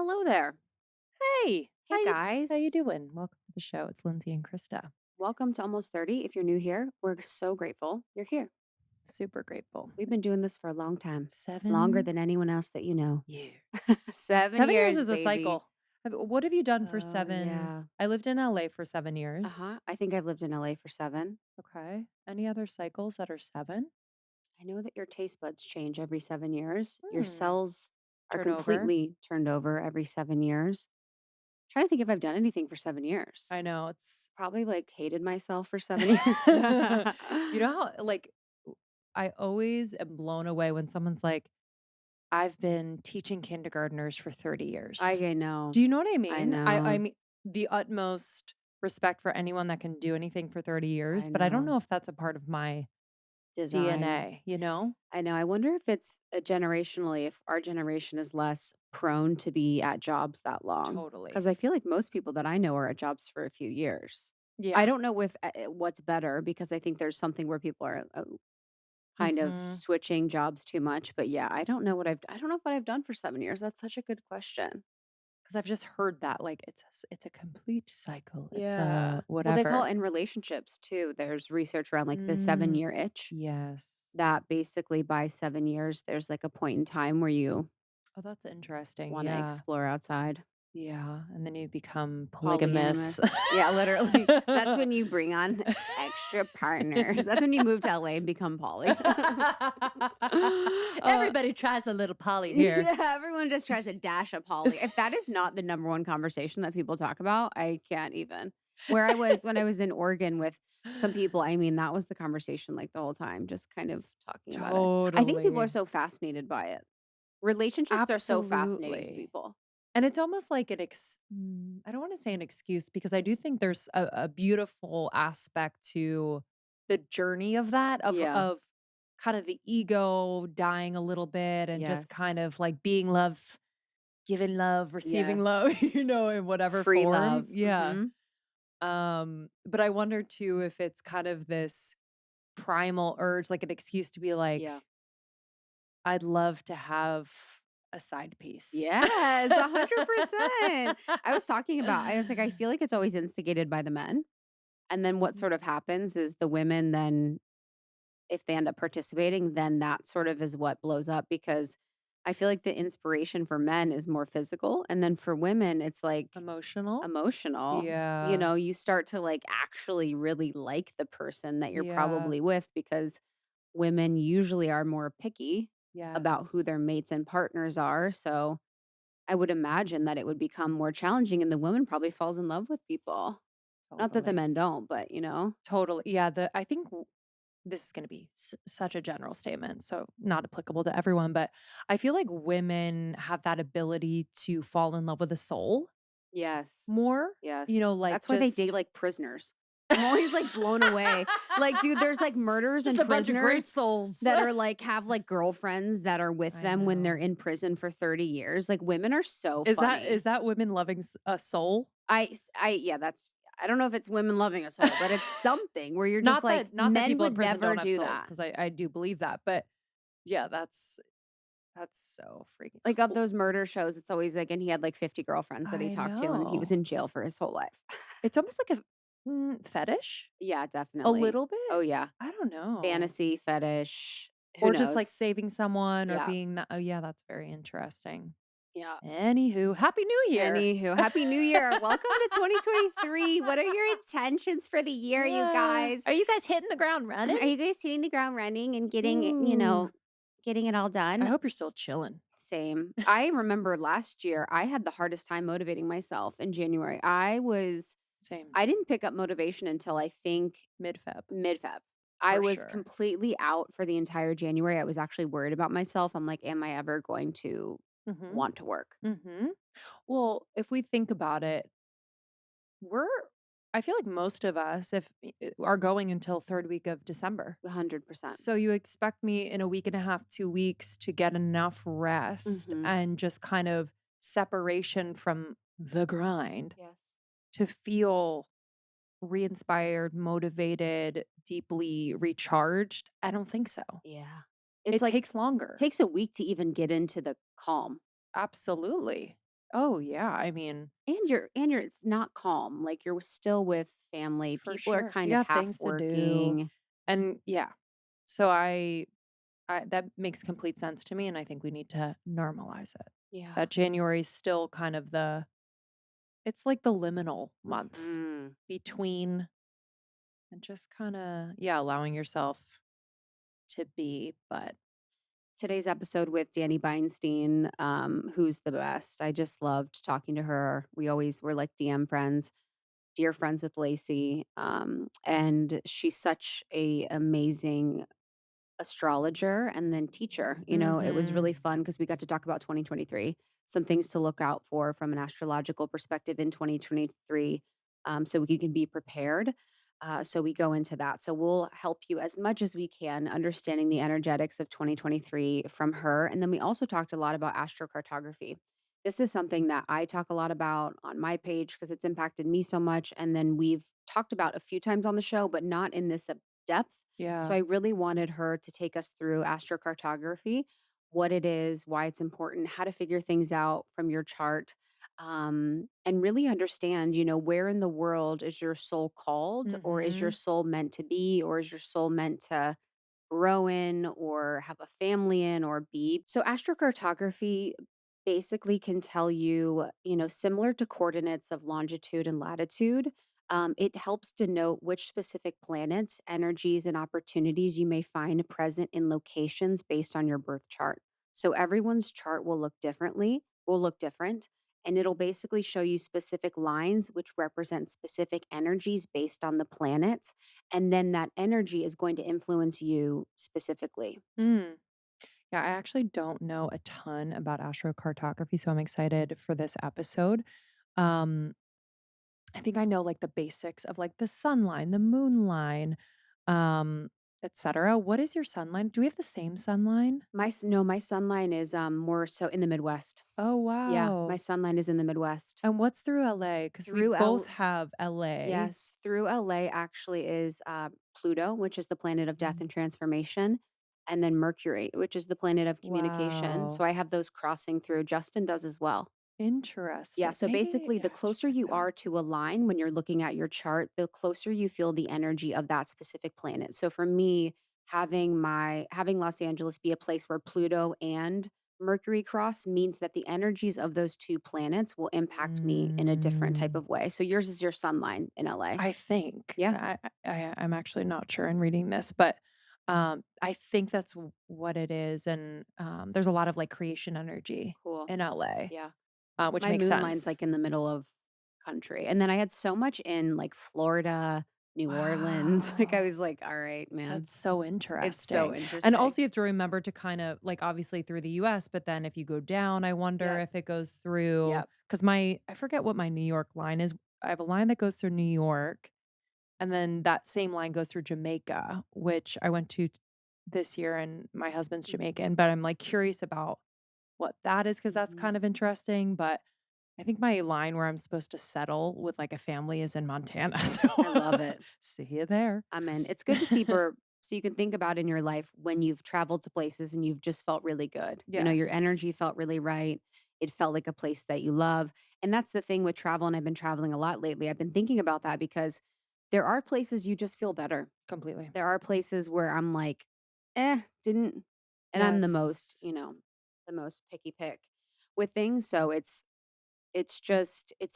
hello there. Hey, Hey how you guys. doing? Welcome to the show. It's Lindsay and Krista. Welcome to Almost 30. If you're new here, we're so grateful you're here. Super grateful. We've been doing this for a long time, longer Seven than anyone else that you know. years. 7 years, Is a baby. cycle. What have you done for Oh, seven? yeah. I lived in LA for 7 years. I think I've lived in LA for 7. Okay. Any other cycles that are seven? I know that your taste buds change every 7 years. Your Hmm. cells are Turnover. completely turned over every 7 years. Trying to think if I've done anything for 7 years. I know it's. Probably like hated myself for 7 years. You know how I always am blown away when someone's like, I've been teaching kindergartners for 30 years. I know. Do you know what I I mean? I know. mean the utmost respect for anyone that can do anything for 30 I years, but I don't know. know if that's a part of my Design. DNA, you know? I know. I wonder if it's generationally, if our generation is less prone to be at jobs that long. Because Totally. I feel like most people that I know are at jobs for a few years. I Yeah. don't know if what's better because I think there's something where people are kind of Mhm. switching jobs too much. But yeah, I don't know what I've done for 7 years. That's such a good question. 'Cause I've just heard that, like, it's a complete cycle. It's Yeah. a Well, they call whatever. it in relationships too. There's research around like the seven Mm, year itch yes. that basically by 7 years, there's like a point in time where you Oh, that's interesting. wanna Yeah. explore outside. Yeah, and then you become polygamous. Polyamorous. Yeah, literally. That's when you bring on extra partners. That's when you move to LA and become poly. Uh, Everybody tries a little poly here. yeah, everyone just tries to dash a poly. If that is not the number one conversation that people talk about, I can't even. Where I was when I was in Oregon with some people, I mean, that was the conversation like the whole time, just kind of talking about it. I think people are Totally. so fascinated by it. Relationships are so fascinating to Absolutely. people. And it's almost like I don't wanna say an excuse because I do think there's a beautiful aspect to the journey of that, Yeah. of kind of the ego dying a little bit and just kind Yes. of like being love, giving love, receiving love, Yes. in whatever Free form. love. Yeah. Mhm. But I wonder too if it's kind of this primal urge, like an excuse to be like, Yeah. I'd love to have a side piece. Yes, 100%. I was like, I feel like it's always instigated by the men. And then what Mhm. sort of happens is the women then, if they end up participating, then that sort of is what blows up because I feel like the inspiration for men is more physical. And then for women, it's like Emotional? emotional. You Yeah. know, you start to like actually really like the person that you're Yeah. probably with because women usually are more picky about who their Yes. mates and partners are. So I would imagine that it would become more challenging and the woman probably falls in love with people. Not that the Totally. men don't, but Totally. Yeah, I think this is gonna be such a general statement, so not applicable to everyone, but I feel like women have that ability to fall in love with a soul yes. more, Yes. like That's why they date just like prisoners. I'm always like blown away. Like, dude, there's like murders just and a bunch of great prisoners souls. that are like have like girlfriends that are with I them when they're know. in prison for 30 years. Like women are so Is that funny. is that women loving a soul? Yeah, that's I don't know if it's women loving a soul, but it's something where you're just like Not that men people in would prison never don't have do souls, that. because I do believe that, but yeah, that's so freaking Like, of well, those murder shows, it's always like and he had, like, 50 girlfriends that he I talked to, and he was know. in jail for his whole life. It's almost like a fetish? Yeah, A definitely. little Oh, bit? yeah. I don't know. Fantasy, fetish, who Or just, like, knows? saving someone or Yeah. being that oh, yeah, that's very interesting. Yeah. Anywho, Happy New Year. Anywho, happy New Year. Welcome to 2023. What are your intentions for the year, you guys? Are you guys hitting the ground running? Are you guys hitting the ground running and getting it Ooh. getting it all I done? hope you're still chilling. Same. I remember last year, I had the hardest time motivating myself in January. Same. I didn't pick up motivation until I think Mid-Feb, mid-Feb. I for was sure. completely out for the entire January. I was actually worried about myself. I'm like, am I ever going to Mhm. want to work? Mhm. Well, if we think about it, we're I feel like most of us are going until 3rd week of December. 100%. So you expect me in a week and a half, 2 weeks to get enough rest Mhm. and just kind of separation from the grind Yes. to feel re-inspired, motivated, deeply recharged? I don't think so. Yeah. It's It like takes longer. takes a week to even get into the calm. Absolutely. Oh, yeah, I mean, And it's not calm, like, you're still with family, for people are sure. kind You of got half things to do, working. and yeah. So I that makes complete sense to me, and I think we need to normalize it. Yeah. That January is still kind of the it's like the liminal month Mhm. between and just kinda, yeah, allowing yourself to be, but Today's episode with Danny Beinstein, who's the best. I just loved talking to her. We always were like DM friends, dear friends with Lacey. And she's such a amazing astrologer and then teacher. It was mhm. really fun because we got to talk about 2023, some things to look out for from an astrological perspective in 2023, so you can be prepared. So we go into that. So we'll help you as much as we can understanding the energetics of 2023 from her. And then we also talked a lot about astrocartography. This is something that I talk a lot about on my page because it's impacted me so much. And then we've talked about a few times on the show, but not in this depth. So Yeah. I really wanted her to take us through astrocartography, what it is, why it's important, how to figure things out from your chart, and really understand, where in the world is your soul called, or is your Mhm. soul meant to be, or is your soul meant to grow in or have a family in or be. So astrocartography basically can tell you, similar to coordinates of longitude and latitude, it helps denote which specific planets, energies, and opportunities you may find present in locations based on your birth chart. So everyone's chart will look different, and it'll basically show you specific lines which represent specific energies based on the planets. And then that energy is going to influence you specifically. Mm. Yeah, I actually don't know a ton about astrocartography, so I'm excited for this episode. Um, I think I know, like, the basics of, like, the sun line, the moon line, etcetera. What is your sun line? Do we have the same sun line? No, my sun line is more so in the Midwest. Oh, Yeah, my wow. sun line is in the Midwest. And what's through LA? Because we Through both L have LA. Yes, through LA actually is Pluto, which is the planet of death Mm. and transformation, and then Mercury, which is the planet of communication. So Wow. I have those crossing through. Justin does as well. Yeah, Interesting. so Maybe, basically, the yeah, I should closer check you it out. are to align when you're looking at your chart, the closer you feel the energy of that specific planet. So for me, having Los Angeles be a place where Pluto and Mercury cross means that the energies of those two planets will impact me in a different type Mm. of way. So yours is your sun line in LA. I think. Yeah, I'm actually not sure in reading this, but, I think that's what it is, and, there's a lot of, like, creation energy cool. in LA, Yeah. which My makes moon line's, sense. like, in the middle of country, and then I had so much in, like, Florida, New Orleans, like, I Wow. was like, "Alright, man." That's so It's so interesting. And interesting. also you have to remember to kind of like, obviously through the US, but then if you go down, I wonder Yep, if it goes through yep. because I forget what my New York line is. I have a line that goes through New York, and then that same line goes through Jamaica, which I went to this year, and my husband's Mhm, Jamaican, but I'm, like, curious about what that is because that's mhm. kind of interesting, but I think my line where I'm supposed to settle with, like, a family is in Montana, so I love it. see you there. I'm in. It's good to see so you can think about in your life when you've traveled to places and you've just felt really good. Your Yes. energy felt really right. It felt like a place that you love. And that's the thing with travel, and I've been traveling a lot lately. I've been thinking about that because there are places you just feel better. Completely. There are places where I'm like, didn't, and I'm Yes. the most picky pick with things. So it's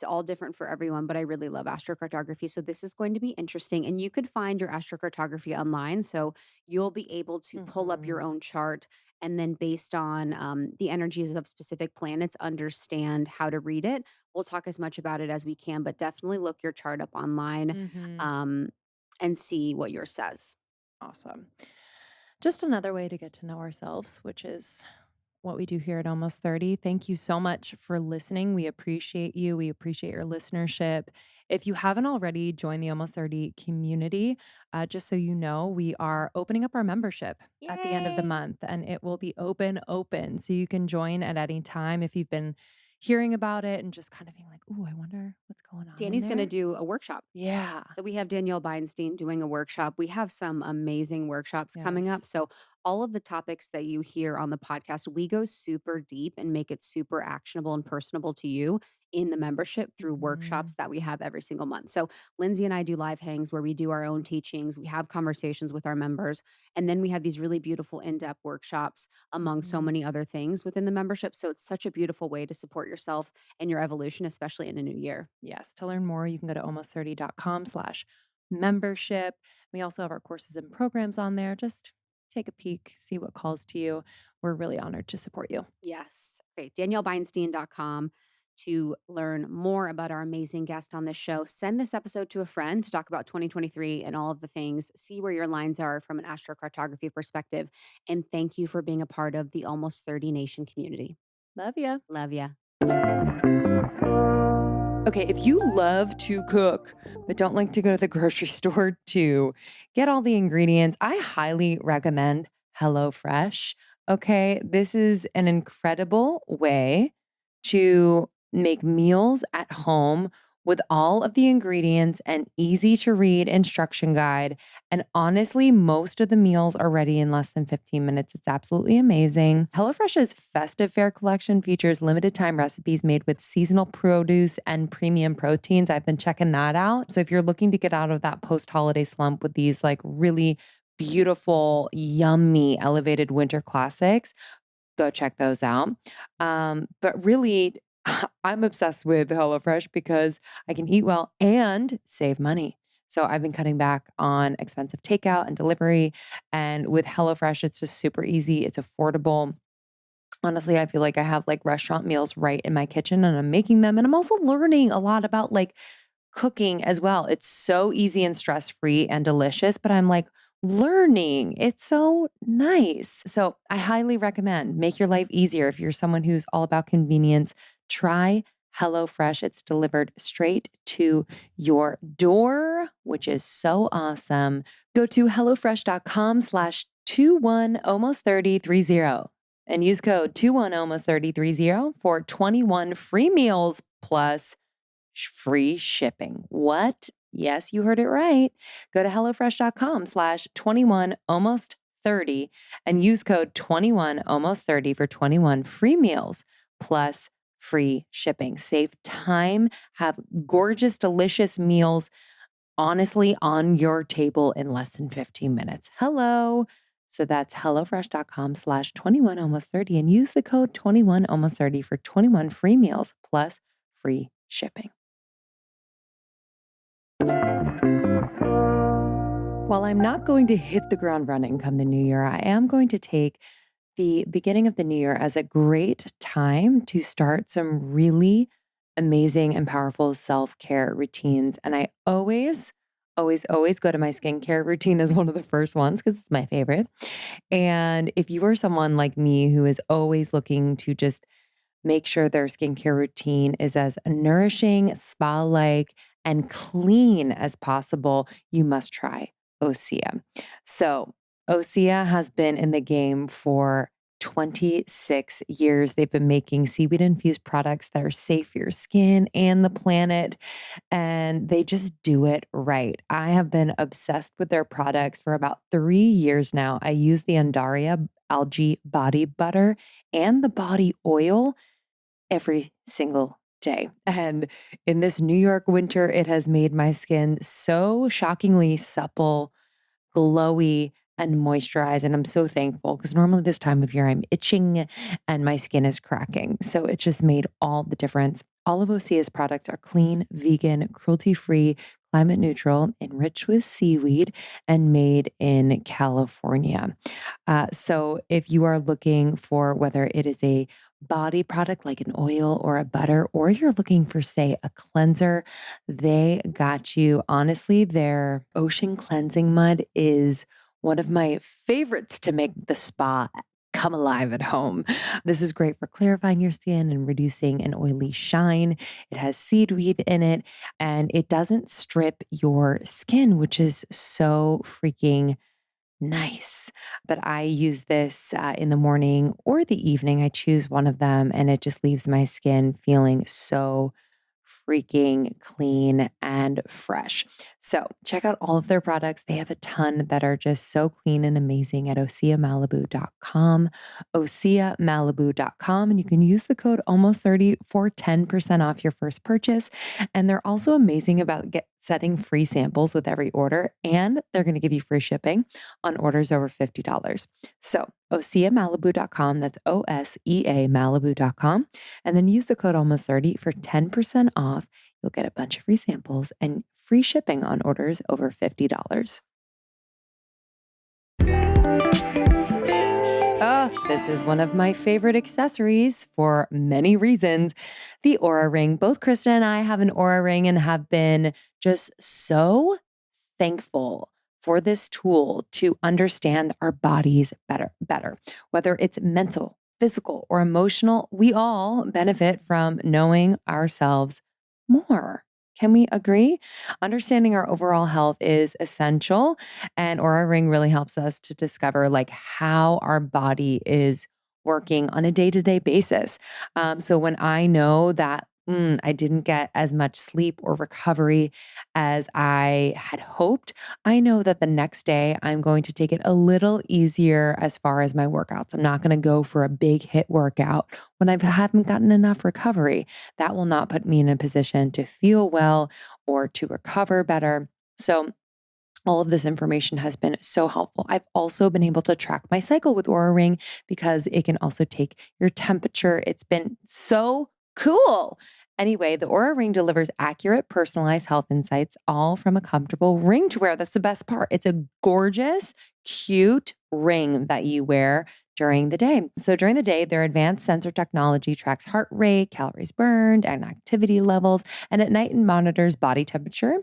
all different for everyone, but I really love astrocartography. So this is going to be interesting. And you could find your astrocartography online. So you'll be able to pull up your Mhm. own chart and then based on the energies of specific planets, understand how to read it. We'll talk as much about it as we can, but definitely look your chart up online Mhm. um, and see what yours says. Awesome. Just another way to get to know ourselves, which is what we do here at Almost 30. Thank you so much for listening. We appreciate you. We appreciate your listenership. If you haven't already joined the Almost 30 community, just so you know, we are opening up our membership at the end of the Yay! month and it will be open. So you can join at any time if you've been hearing about it and just kind of being like, ooh, I wonder what's going on in Danny's going to there. do a workshop. Yeah. So we have Danielle Beinstein doing a workshop. We have some amazing workshops coming up. Yes. So all of the topics that you hear on the podcast, we go super deep and make it super actionable and personable to you in the membership through Mm, workshops that we have every single month. So Lindsay and I do live hangs where we do our own teachings, we have conversations with our members, and then we have these really beautiful in-depth workshops among so mhm. many other things within the membership. So it's such a beautiful way to support yourself and your evolution, especially in a new year. Yes, to learn more, you can go to almost30.com/membership. We also have our courses and programs on there. Just take a peek, see what calls to you. We're really honored to support you. Yes. Okay. DanielleBeinstein.com to learn more about our amazing guest on this show. Send this episode to a friend to talk about 2023 and all of the things. See where your lines are from an astrocartography perspective. And thank you for being a part of the Almost 30 Nation community. Love ya. Love ya. Okay, if you love to cook but don't like to go to the grocery store to get all the ingredients, I highly recommend HelloFresh. Okay, this is an incredible way to make meals at home with all of the ingredients and easy to read instruction guide. And honestly, most of the meals are ready in less than 15 minutes. It's absolutely amazing. HelloFresh's festive fare collection features limited time recipes made with seasonal produce and premium proteins. I've been checking that out. So if you're looking to get out of that post holiday slump with these like really beautiful, yummy, elevated winter classics, go check those out. But really, I'm obsessed with HelloFresh because I can eat well and save money. So I've been cutting back on expensive takeout and delivery. And with HelloFresh, it's just super easy. It's affordable. Honestly, I feel like I have like restaurant meals right in my kitchen and I'm making them. And I'm also learning a lot about like cooking as well. It's so easy and stress free and delicious, but I'm like learning. It's so nice. So I highly recommend make your life easier if you're someone who's all about convenience. Try HelloFresh. It's delivered straight to your door, which is so awesome. Go to HelloFresh.com/21 almost 3030 and use code 21 almost 3030 for 21 free meals plus free shipping. What? Yes, you heard it right. Go to HelloFresh.com/21 almost 30 and use code 21 almost 30 for 21 free meals plus free shipping. Save time, have gorgeous, delicious meals honestly on your table in less than 15 minutes. Hello. So that's HelloFresh.com/21 almost 30 and use the code 21 almost 30 for 21 free meals plus free shipping. While I'm not going to hit the ground running come the new year, I am going to take the beginning of the new year as a great time to start some really amazing and powerful self care routines. And I always go to my skincare routine as one of the first ones because it's my favorite. And if you are someone like me who is always looking to just make sure their skincare routine is as nourishing, spa like, and clean as possible, you must try Osea. So, Osea has been in the game for 26 years. They've been making seaweed infused products that are safe for your skin and the planet, and they just do it right. I have been obsessed with their products for about 3 years now. I use the Undaria algae body butter and the body oil every single day. And in this New York winter, it has made my skin so shockingly supple, glowy, and moisturized. And I'm so thankful because normally this time of year I'm itching and my skin is cracking. So it just made all the difference. All of Osea's products are clean, vegan, cruelty free, climate neutral, enriched with seaweed, and made in California. So if you are looking for whether it is a body product like an oil or a butter, or you're looking for, say, a cleanser, they got you. Honestly, their ocean cleansing mud is one of my favorites to make the spa come alive at home. This is great for clarifying your skin and reducing an oily shine. It has seaweed in it and it doesn't strip your skin, which is so freaking nice. But I use this in the morning or the evening. I choose one of them and it just leaves my skin feeling so freaking clean and fresh. So check out all of their products. They have a ton that are just so clean and amazing at oseamalibu.com, oseamalibu.com. And you can use the code almost30 for 10% off your first purchase. And they're also amazing about setting free samples with every order. And they're going to give you free shipping on orders over $50. So oseamalibu.com, that's OSEA Malibu.com. And then use the code almost30 for 10% off. You'll get a bunch of free samples and free shipping on orders over $50. Oh, this is one of my favorite accessories for many reasons. The Aura Ring. Both Krista and I have an Aura Ring and have been just so thankful for this tool to understand our bodies better. Whether it's mental, physical, or emotional, we all benefit from knowing ourselves more. Can we agree? Understanding our overall health is essential, and Aura Ring really helps us to discover like how our body is working on a day-to-day basis. So when I know that I didn't get as much sleep or recovery as I had hoped, I know that the next day I'm going to take it a little easier as far as my workouts. I'm not going to go for a big hit workout when I haven't gotten enough recovery. That will not put me in a position to feel well or to recover better. So all of this information has been so helpful. I've also been able to track my cycle with Aura Ring because it can also take your temperature. It's been so cool. Anyway, the Aura Ring delivers accurate, personalized health insights, all from a comfortable ring to wear. That's the best part. It's a gorgeous, cute ring that you wear during the day. So during the day, their advanced sensor technology tracks heart rate, calories burned, and activity levels. And at night, it monitors body temperature,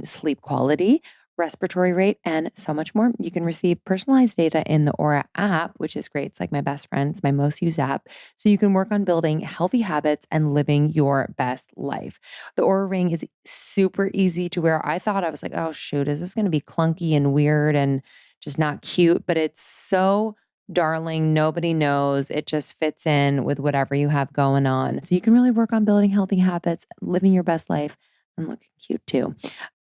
sleep quality, respiratory rate, and so much more. You can receive personalized data in the Aura app, which is great. It's like my best friend. It's my most used app. So you can work on building healthy habits and living your best life. The Aura Ring is super easy to wear. I was like, oh, shoot, is this going to be clunky and weird and just not cute? But it's so darling. Nobody knows. It just fits in with whatever you have going on. So you can really work on building healthy habits, living your best life, and looking cute too.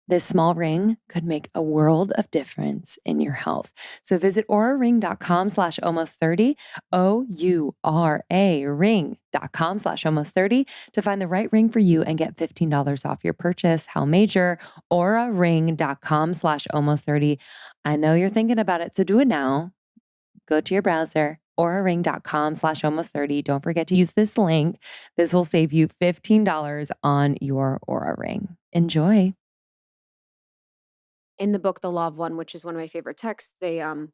This small ring could make a world of difference in your health. So visit auraring.com/almost30, OURA ring.com/almost30 to find the right ring for you and get $15 off your purchase. How major? auraring.com/almost30. I know you're thinking about it, so do it now. Go to your browser, auraring.com/almost30. Don't forget to use this link. This will save you $15 on your Aura Ring. Enjoy. In the book, The Law of One, which is one of my favorite texts, so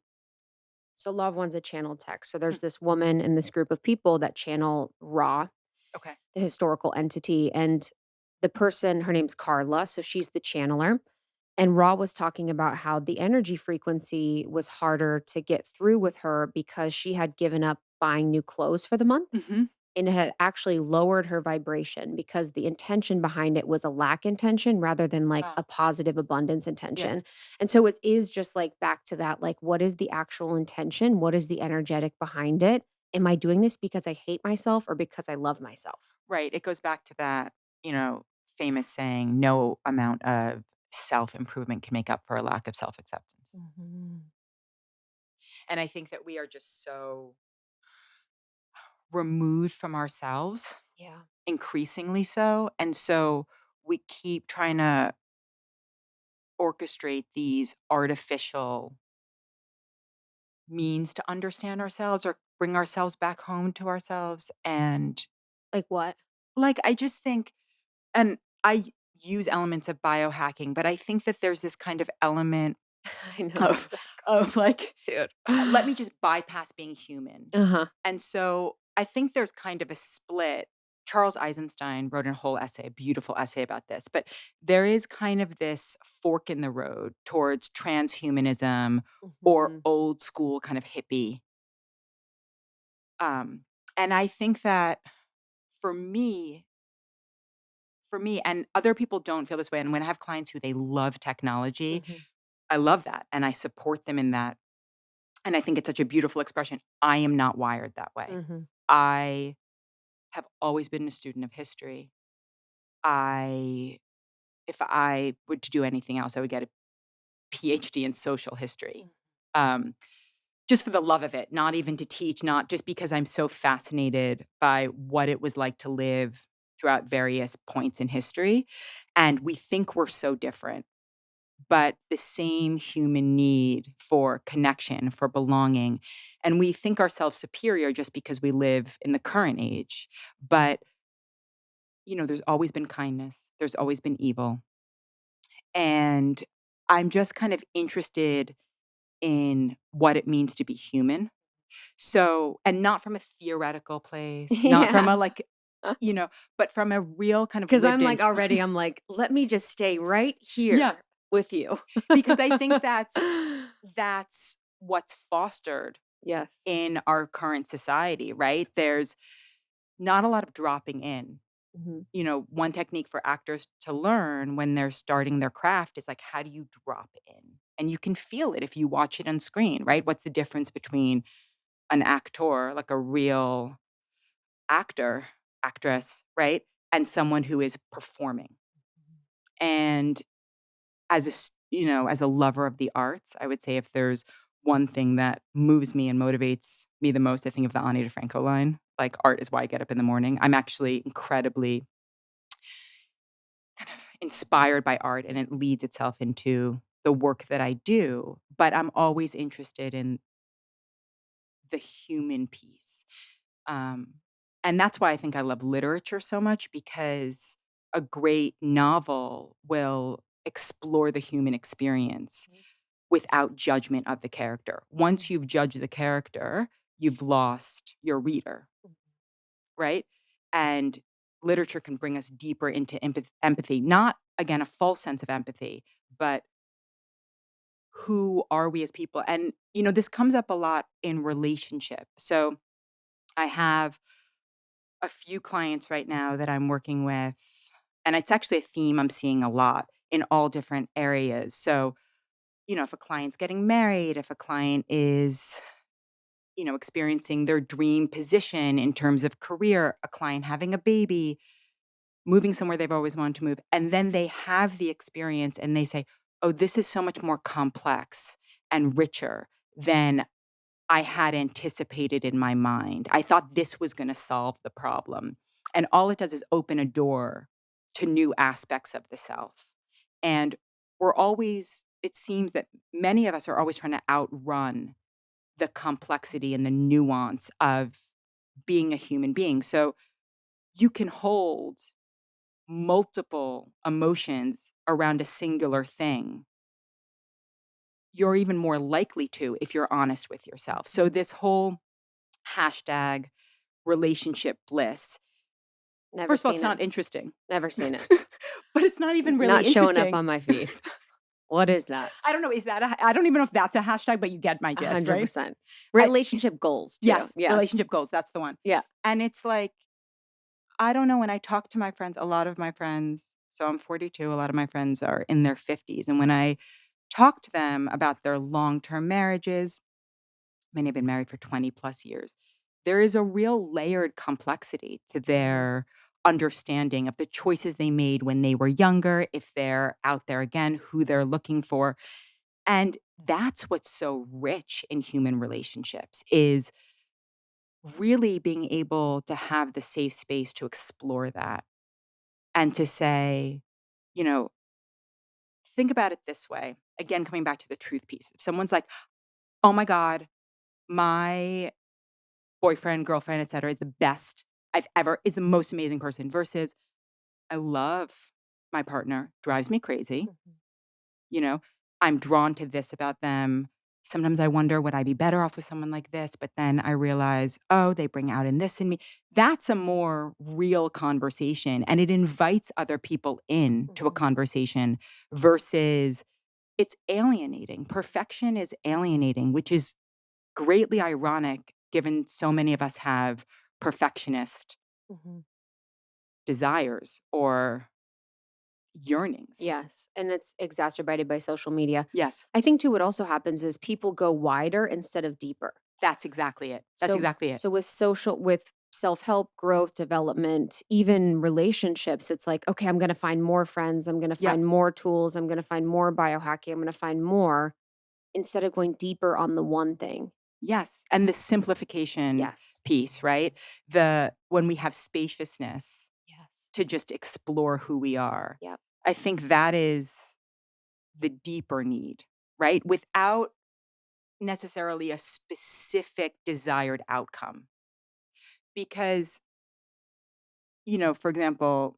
Law of One's a channel text. So Mm, there's this woman in this group of people that channel Ra, okay. the historical entity, and the person, her name's Carla, so she's the channeler. And Ra was talking about how the energy frequency was harder to get through with her because she had given up buying new clothes for the month. Mhm. And it had actually lowered her vibration because the intention behind it was a lack intention rather than like Ah, a positive abundance yeah. intention. And so it is just like back to that, like, what is the actual intention? What is the energetic behind it? Am I doing this because I hate myself or because I love myself? Right, it goes back to that, famous saying, "No amount of self-improvement can make up for a lack of self-acceptance." Mhm. And I think that we are just so removed from ourselves, Yeah. increasingly so, and so we keep trying to orchestrate these artificial means to understand ourselves or bring ourselves back home to ourselves, and, Like what? I just think. And I use elements of biohacking, but I think that there's this kind of element I know of exactly. of like, Dude. let me just bypass being human. Uh-huh. And so I think there's kind of a split. Charles Eisenstein wrote a whole essay, a beautiful essay about this, but there is kind of this fork in the road towards transhumanism or Mhm. old school kind of hippie. Um, and I think that for me, and other people don't feel this way, and when I have clients who they love technology, Mhm. I love that, and I support them in that, and I think it's such a beautiful expression. I am not wired that way. Mhm. I have always been a student of history. I if I were to do anything else, I would get a PhD in social history. Um, just for the love of it, not even to teach, not just because I'm so fascinated by what it was like to live throughout various points in history. And we think we're so different, but the same human need for connection, for belonging. And we think ourselves superior just because we live in the current age. But, there's always been kindness, there's always been evil. And I'm just kind of interested in what it means to be human. So, and not from a theoretical place, not from Yeah. a but from a real kind of Because lived I'm in. like, already, I'm like, let me just stay right Yeah, here with you. because I think that's what's fostered Yes. in our current society, right? There's not a lot of dropping in. Mhm. One technique for actors to learn when they're starting their craft is like, how do you drop in? And you can feel it if you watch it on screen, right? What's the difference between an actor, like a real actor, actress, right? And someone who is performing. And as a lover of the arts, I would say if there's one thing that moves me and motivates me the most, I think of the Ani DeFranco line, like, art is why I get up in the morning. I'm actually incredibly kind of inspired by art, and it leads itself into the work that I do, but I'm always interested in the human piece. Um, and that's why I think I love literature so much, because a great novel will explore the human experience without judgment of the character. Once you've judged the character, you've lost your reader, right? And literature can bring us deeper into empathy, not again a false sense of empathy, but who are we as people? And this comes up a lot in relationship. So I have a few clients right now that I'm working with, and it's actually a theme I'm seeing a lot in all different areas. So, if a client's getting married, if a client is, experiencing their dream position in terms of career, a client having a baby, moving somewhere they've always wanted to move, and then they have the experience and they say, oh, this is so much more complex and richer than I had anticipated in my mind. I thought this was gonna solve the problem. And all it does is open a door to new aspects of the self. And it seems that many of us are always trying to outrun the complexity and the nuance of being a human being. So you can hold multiple emotions around a singular thing. You're even more likely to if you're honest with yourself. So this whole hashtag relationship bliss. Never First of all, it's seen it. not interesting. Never seen it. But it's not even really Not showing up interesting. on my feed. What is that? I don't know, I don't even know if that's a hashtag, but you get my gist, right? 100%. I Relationship goals too. Yes, Yes. relationship goals, that's the one. Yeah. And it's like, I don't know, when I talk to my friends, a lot of my friends, so I'm 42, a lot of my friends are in their 50s, and when I talk to them about their long-term marriages, many have been married for 20 plus years, there is a real layered complexity to their understanding of the choices they made when they were younger, if they're out there again, who they're looking for. And that's what's so rich in human relationships is really being able to have the safe space to explore that and to say, you know, think about it this way. Again, coming back to the truth piece. If someone's like, "Oh my god, my boyfriend, girlfriend, etcetera, is the best I've ever is the most amazing person," versus, "I love my partner, drives me crazy." You know, I'm drawn to this about them. Sometimes I wonder, would I be better off with someone like this? But then I realize, oh, they bring out in this in me. That's a more real conversation. And it invites other people in to a conversation versus it's alienating. Perfection is alienating, which is greatly ironic given so many of us have perfectionist Mhm. desires or yearnings. Yes, and it's exacerbated by social media. Yes, I think too what also happens is people go wider instead of deeper. that's exactly it. That's So exactly it. so with self-help, growth, development, even relationships. It's like, okay, I'm going to find more friends. I'm going to Yep. find more tools. I'm going to find more biohacking. I'm going to find more instead of going deeper on the one thing. Yes, and the simplification Yes. piece, right? When we have spaciousness Yes. to just explore who we are. Yep. I think that is the deeper need, right? Without necessarily a specific desired outcome. Because, for example,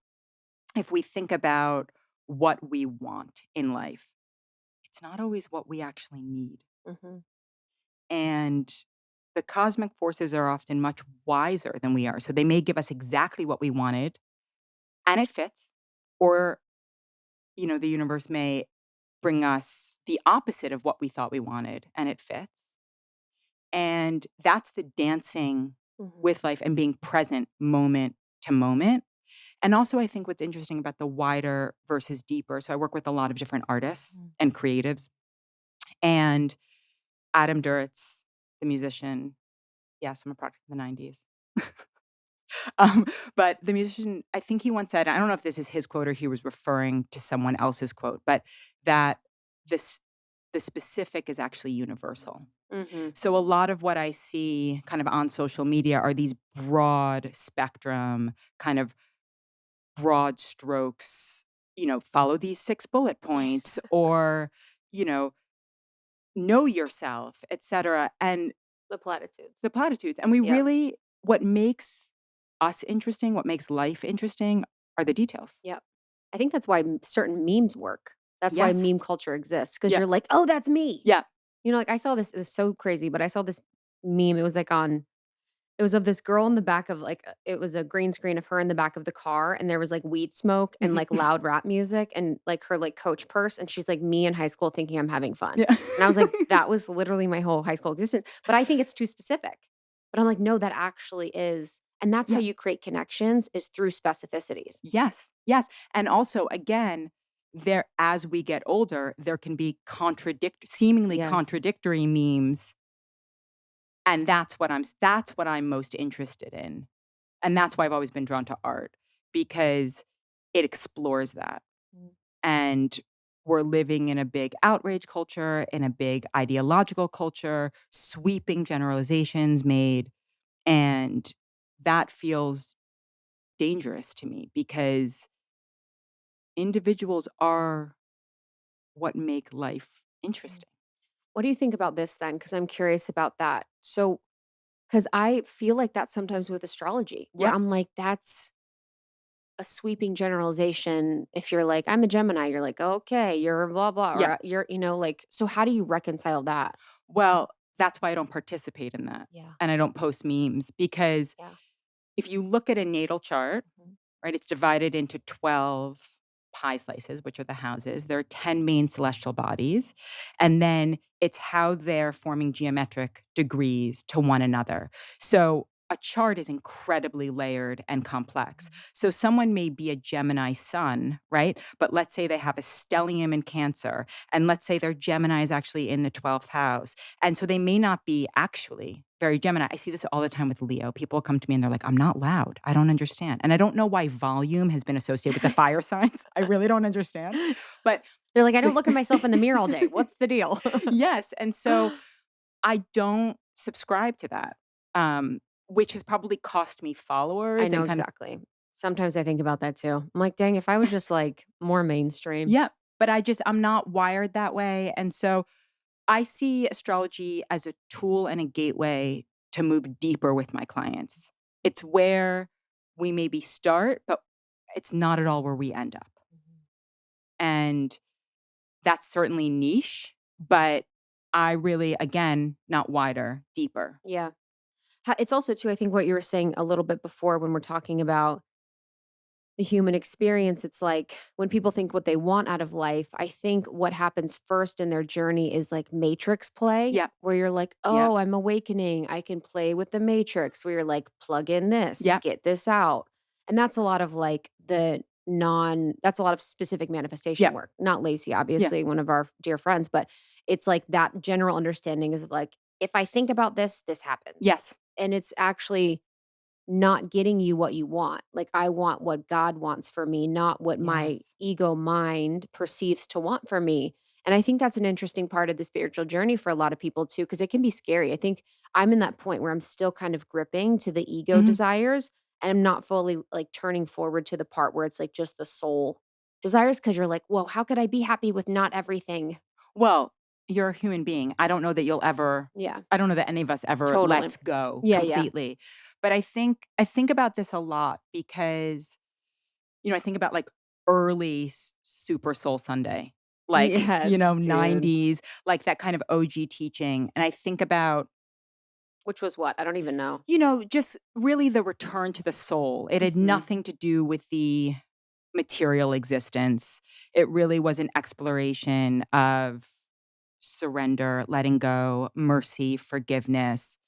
if we think about what we want in life, it's not always what we actually need. Hmm. And the cosmic forces are often much wiser than we are. So they may give us exactly what we wanted and it fits, or, the universe may bring us the opposite of what we thought we wanted and it fits. And that's the dancing Hmm. with life and being present moment to moment. And also, I think what's interesting about the wider versus deeper. So I work with a lot of different artists Hmm. and creatives, and Adam Duritz, the musician. Yes, I'm a product of the 90s. But the musician, I think he once said, I don't know if this is his quote or he was referring to someone else's quote, but that this the specific is actually universal. Hmm. So a lot of what I see kind of on social media are these broad spectrum, kind of broad strokes, follow these 6 bullet points or, you know, know yourself, etc. And The platitudes. the platitudes. And we Yep. really, what makes us interesting, what makes life interesting are the details. Yep. I think that's why certain memes work. That's why Yes. meme culture exists because Yeah. you're like, oh, that's me. Yeah. Like I saw this. It's so crazy, but I saw this meme. It was like it was of this girl in the back of it was a green screen of her in the back of the car, and there was like weed smoke and like Mhm. loud rap music and like her like coach purse, and she's like me in high school thinking I'm having fun, Yeah. and I was like, that was literally my whole high school existence. But I think it's too specific. But I'm like, no, that actually is, and that's how Yeah. you create connections is through specificities. Yes. Yes. And also, again, as we get older, there can be seemingly Yes. contradictory memes. And that's what I'm most interested in. And that's why I've always been drawn to art because it explores that. Mm. And we're living in a big outrage culture, in a big ideological culture, sweeping generalizations made. And that feels dangerous to me because individuals are what make life Mm. interesting. What do you think about this then? Because I'm curious about that. So, because I feel like that sometimes with astrology, where Yep. I'm like, that's a sweeping generalization. If you're like, I'm a Gemini, you're like, okay, you're blah, blah, Yeah. or you're, like, so how do you reconcile that? Well, that's why I don't participate in that. Yeah. And I don't post memes because Yeah. if you look at a natal chart, Mhm. right, it's divided into 12 pie slices, which are the houses. There are 10 main celestial bodies. And then it's how they're forming geometric degrees to one another. So a chart is incredibly layered and complex. So someone may be a Gemini sun, right? But let's say they have a stellium in Cancer. And let's say their Gemini is actually in the 12th house. And so they may not be actually very Gemini. I see this all the time with Leo. People come to me and they're like, I'm not loud. I don't understand. And I don't know why volume has been associated with the fire signs. I really don't understand. But They're like, I don't look at myself in the mirror all day. What's the deal? yes. And so I don't subscribe to that, which has probably cost me I followers know and kind of, exactly. Sometimes I think about that too. I'm like, dang, if I was just like more mainstream. yeah. But I'm not wired that way. And so I see astrology as a tool and a gateway to move deeper with my clients. It's where we maybe start, but it's not at all where we end up. Mhm. And that's certainly niche, but I really, again, not wider, deeper. Yeah. It's also too, I think what you were saying a little bit before when we're talking about the human experience, it's like when people think what they want out of life, I think what happens first in their journey is like matrix play, Yep. where you're like, Yep. oh, I'm awakening. I can play with the matrix, where you're like, plug in this, Yep. get this out. And that's a lot of like that's a lot of specific manifestation Yep. work, not Lacey, Yeah. obviously, one of our dear friends, but it's like that general understanding is of like, if I think about this, this happens. Yes. And it's actually not getting you what you want. Like, I want what God wants for me, not what my Yes. ego mind perceives to want for me. And I think that's an interesting part of the spiritual journey for a lot of people too, because it can be scary. I think I'm in that point where I'm still kind of gripping to the ego Mhm. desires and I'm not fully like turning forward to the part where it's like just the soul desires because you're like, whoa, how could I be happy with not everything? Well, you're a human being. Yeah, I don't know that any of us ever totally. lets go Yeah, yeah. completely. But I think about this a lot because, I think about like early Super Soul Sunday, like, Yes, dude. 90s, like that kind of OG teaching. And I think about, Which was what? I don't even know. just really the return to the soul. It had Mhm. nothing to do with the material existence. It really was an exploration of surrender, letting go, mercy, forgiveness.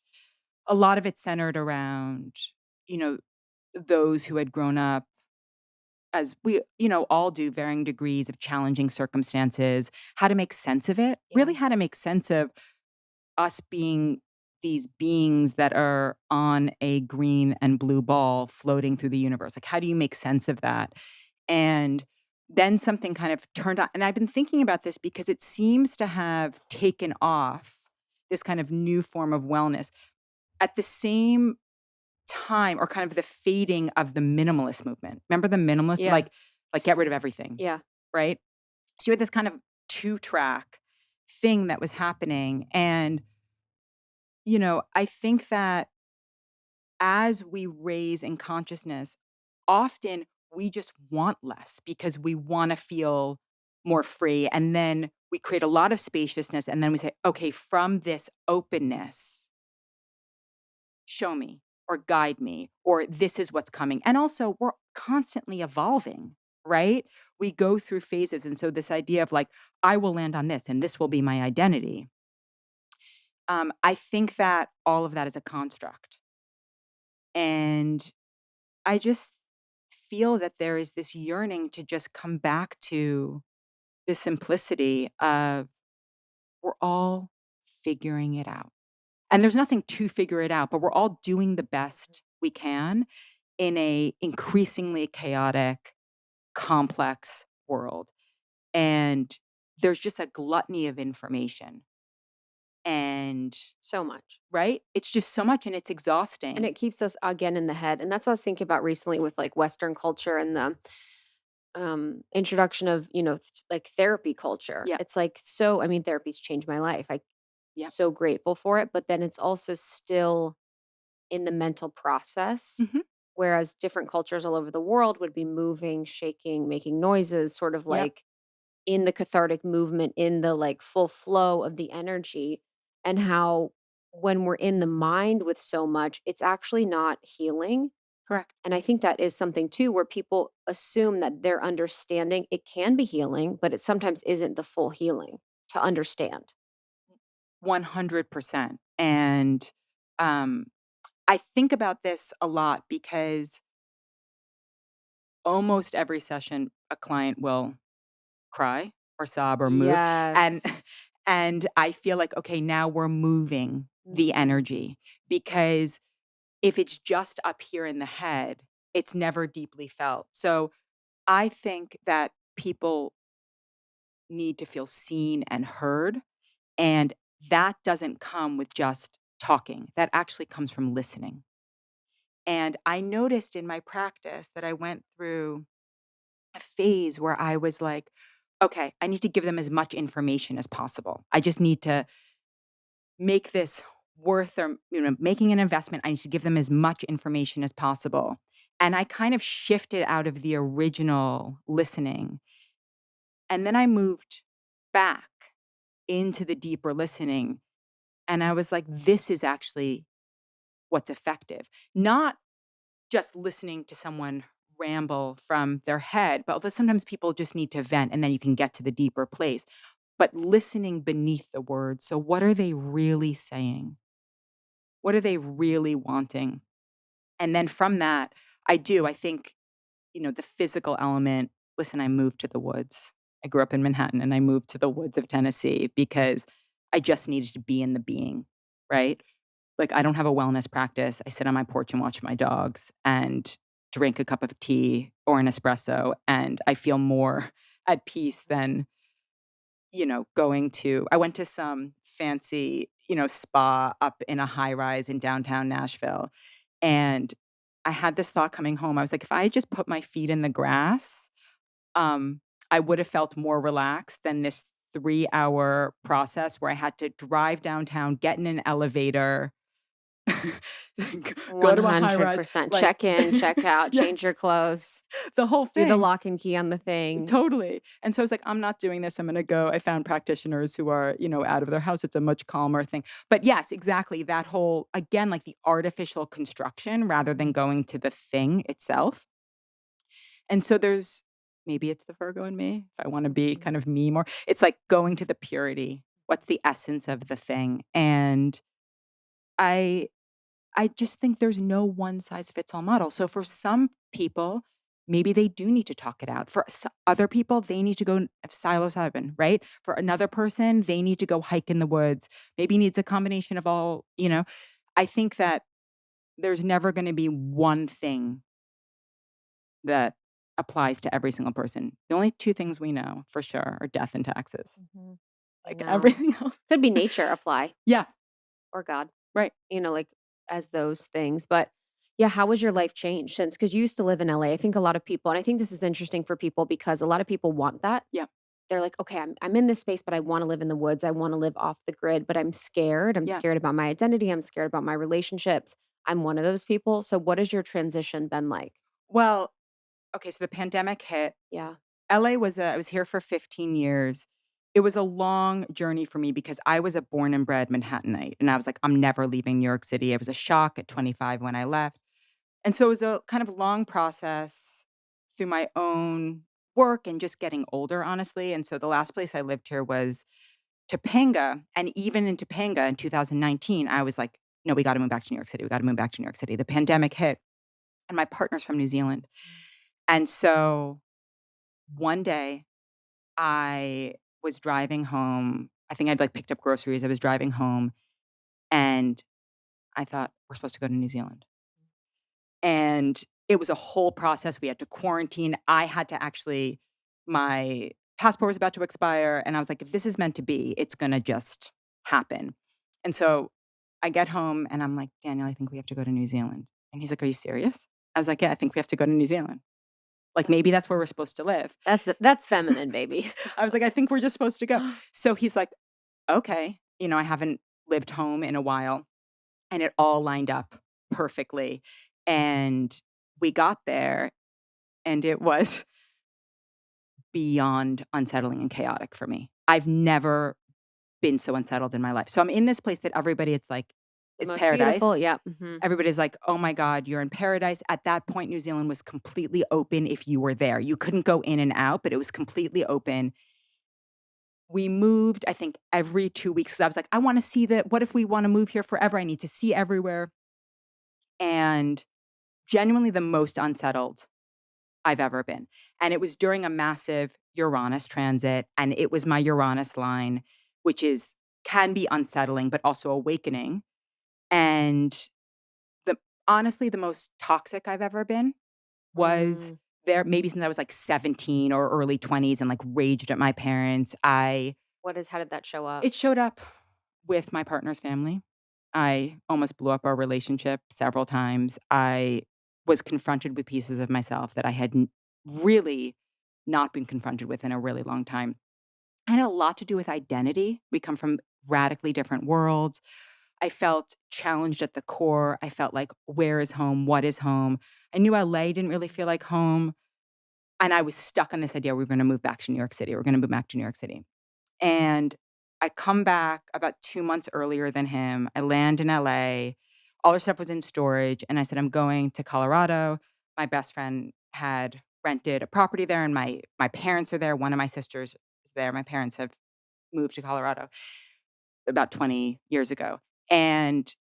A lot of it centered around, you know, those who had grown up as we, all do, varying degrees of challenging circumstances, how to make sense of it, Yeah. really how to make sense of us being these beings that are on a green and blue ball floating through the universe. Like, how do you make sense of that? And then something kind of turned on. And I've been thinking about this because it seems to have taken off this kind of new form of wellness at the same time or kind of the fading of the minimalist movement. Remember the minimalist, Yeah. like get rid of everything, Yeah. right? So you had this kind of two-track thing that was happening. And, I think that as we raise in consciousness, often we just want less because we want to feel more free. And then we create a lot of spaciousness. And then we say, okay, from this openness, show me or guide me, or this is what's coming. And also, we're constantly evolving, right? We go through phases. And so, this idea of like, I will land on this and this will be my identity. I think that all of that is a construct. And I just feel that there is this yearning to just come back to the simplicity of we're all figuring it out. And there's nothing to figure it out, but we're all doing the best we can in a increasingly chaotic, complex world. And there's just a gluttony of information. And So much. right? It's just so much and it's And exhausting. it keeps us again in the head. And that's what I was thinking about recently with like Western culture and the introduction of, like therapy culture. Yeah. It's like so I mean, therapy's changed my life. I'm Yep. so grateful for it, but then it's also still in the mental process. Mhm. Whereas different cultures all over the world would be moving, shaking, making noises, sort of Yep. like in the cathartic movement, in the, like, full flow of the energy, and how when we're in the mind with so much, it's actually not healing, Correct. and I think that is something too where people assume that their understanding it can be healing, but it sometimes isn't the full healing to understand. 100%. And um I think about this a lot because almost every session a client will cry or sob or move and Yes. and I feel like okay, now we're moving the Mhm. energy because if it's just up here in the head, it's never deeply felt. So I think that people need to feel seen and heard. And that doesn't come with just talking, that actually comes from listening. And I noticed in my practice that I went through a phase where I was like, okay, I need to give them as much information as possible. I just need to make this worth or, making an investment. I need to give them as much information as possible. And I kind of shifted out of the original listening. And then I moved back into the deeper listening. And I was like, this is actually what's effective. Not just listening to someone ramble from their head, but sometimes people just need to vent and then you can get to the deeper place. But listening beneath the words. So, what are they really saying? What are they really wanting? And then from that, I think, the physical element. Listen, I moved to the woods. I grew up in Manhattan and I moved to the woods of Tennessee because I just needed to be in the being, right? Like, I don't have a wellness practice. I sit on my porch and watch my dogs and drink a cup of tea or an espresso, and I feel more at peace than, going to I went to some fancy, spa up in a high rise in downtown Nashville, and I had this thought coming home. I was like, "If I had just put my feet in the grass, um, I would have felt more relaxed than this 3-hour process where I had to drive downtown, get in an elevator, go to a high rise, 100%. like." Check in, check out, Yeah, change your clothes, the whole do the thing. lock and key on the thing. Totally. And so I was like, "I'm not doing this. I'm gonna go." I found practitioners who are, out of their house. It's a much calmer thing. But yes, exactly, that whole again, like the artificial construction rather than going to the thing itself. And so there's maybe it's the Virgo in me, if I wanna be kind of me more. It's like going to the purity. What's the essence of the thing? And I I just think there's no one size fits all model. So for some people, maybe they do need to talk it out. For other people, they need to go psilocybin, right? For another person, they need to go hike in the woods. Maybe needs a combination of all. I think that there's never going to be one thing that applies to every single person. The only two things we know for sure are death and taxes. Mhm. I Like know. everything else. Could be nature apply Yeah, or God, right. like as those things. But yeah, how has your life changed since? Because you used to live in LA. I think a lot of people, and I think this is interesting for people because a lot of people want that. Yeah. They're like, okay, I'm in this space, but I want to live in the woods. I want to live off the grid, but I'm scared. I'm Yeah. scared about my identity. I'm scared about my relationships. I'm one of those people. So, what has your transition been like? Well, okay, so the pandemic hit. Yeah. LA I was here for 15 years. It was a long journey for me because I was a born and bred Manhattanite, and I was like, "I'm never leaving New York City." It was a shock at 25 when I left. And so it was a kind of long process through my own work and just getting older, honestly. And so the last place I lived here was Topanga, and even in Topanga in 2019, I was like, "No, we gotta move back to New York City. We gotta move back to New York City." The pandemic hit, and my partner's from New Zealand. And so one day I was driving home. I think I'd, like, picked up groceries. I was driving home, and I thought, "We're supposed to go to New Zealand." And it was a whole process. We had to quarantine. I had to actually my passport was about to expire, and I was like, "If this is meant to be, it's gonna just happen." And so I get home, and I'm like, "Daniel, I think we have to go to New Zealand." And he's like, "Are you serious?" I was like, "Yeah, I think we have to go to New Zealand. Like, maybe that's where we're supposed to live." That's feminine, baby. I was like, "I think we're just supposed to go." So he's like, "Okay." I haven't lived home in a while, and it all lined up perfectly. And we got there, and it was beyond unsettling and chaotic for me. I've never been so unsettled in my life. So I'm in this place that everybody it's like, The it's most beautiful, paradise. yeah. Everybody's like, "Oh my god, you're in paradise." At that point, New Zealand was completely open if you were there. You couldn't go in and out, but it was completely open. We moved, I think, every 2 weeks 'cause I was like, "I wanna see that what if we wanna move here forever? I need to see everywhere." And genuinely the most unsettled I've ever been. And it was during a massive Uranus transit, and it was my Uranus line, which is can be unsettling, but also awakening. And the honestly, the most toxic I've ever been was Mm. there maybe since I was like 17 or early 20s and like raged at my parents. How did that show up? It showed up with my partner's family. I almost blew up our relationship several times. I was confronted with pieces of myself that I had really not been confronted with in a really long time. It had a lot to do with identity. We come from radically different worlds. I felt challenged at the core. I felt like, where is home? What is home? I knew LA didn't really feel like home. And I was stuck on this idea we were going to move back to New York City. We're going to move back to New York City. And I come back about 2 months earlier than him. I land in LA. All our stuff was in storage, and I said, "I'm going to Colorado." My best friend had rented a property there, and my parents are there. One of my sisters is there. My parents have moved to Colorado about 20 years ago. And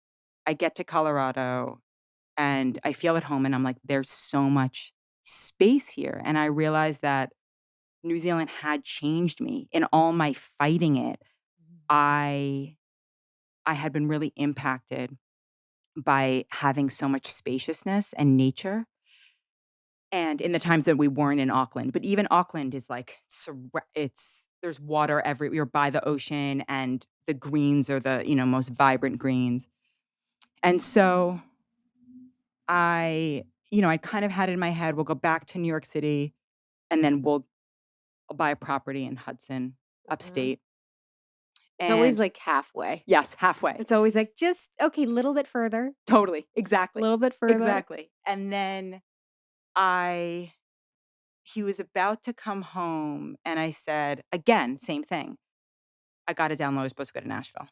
I get to Colorado, and I feel at home, and I'm like, "There's so much space here." And I realized that New Zealand had changed me. In all my fighting it, I I had been really impacted by having so much spaciousness and nature. And in the times that we weren't in Auckland, but even Auckland is like it's there's water every you're by the ocean and the greens are the, most vibrant greens. And so I kind of had it in my head, we'll go back to New York City and then I'll buy a property in Hudson, Mhm. upstate. It's always And like halfway. yes, halfway. It's always like, just okay, a little bit further, Totally. a Exactly. little bit further. Exactly. And then I he was about to come home and I said, again, same thing. I got it download. I was supposed to go to Nashville.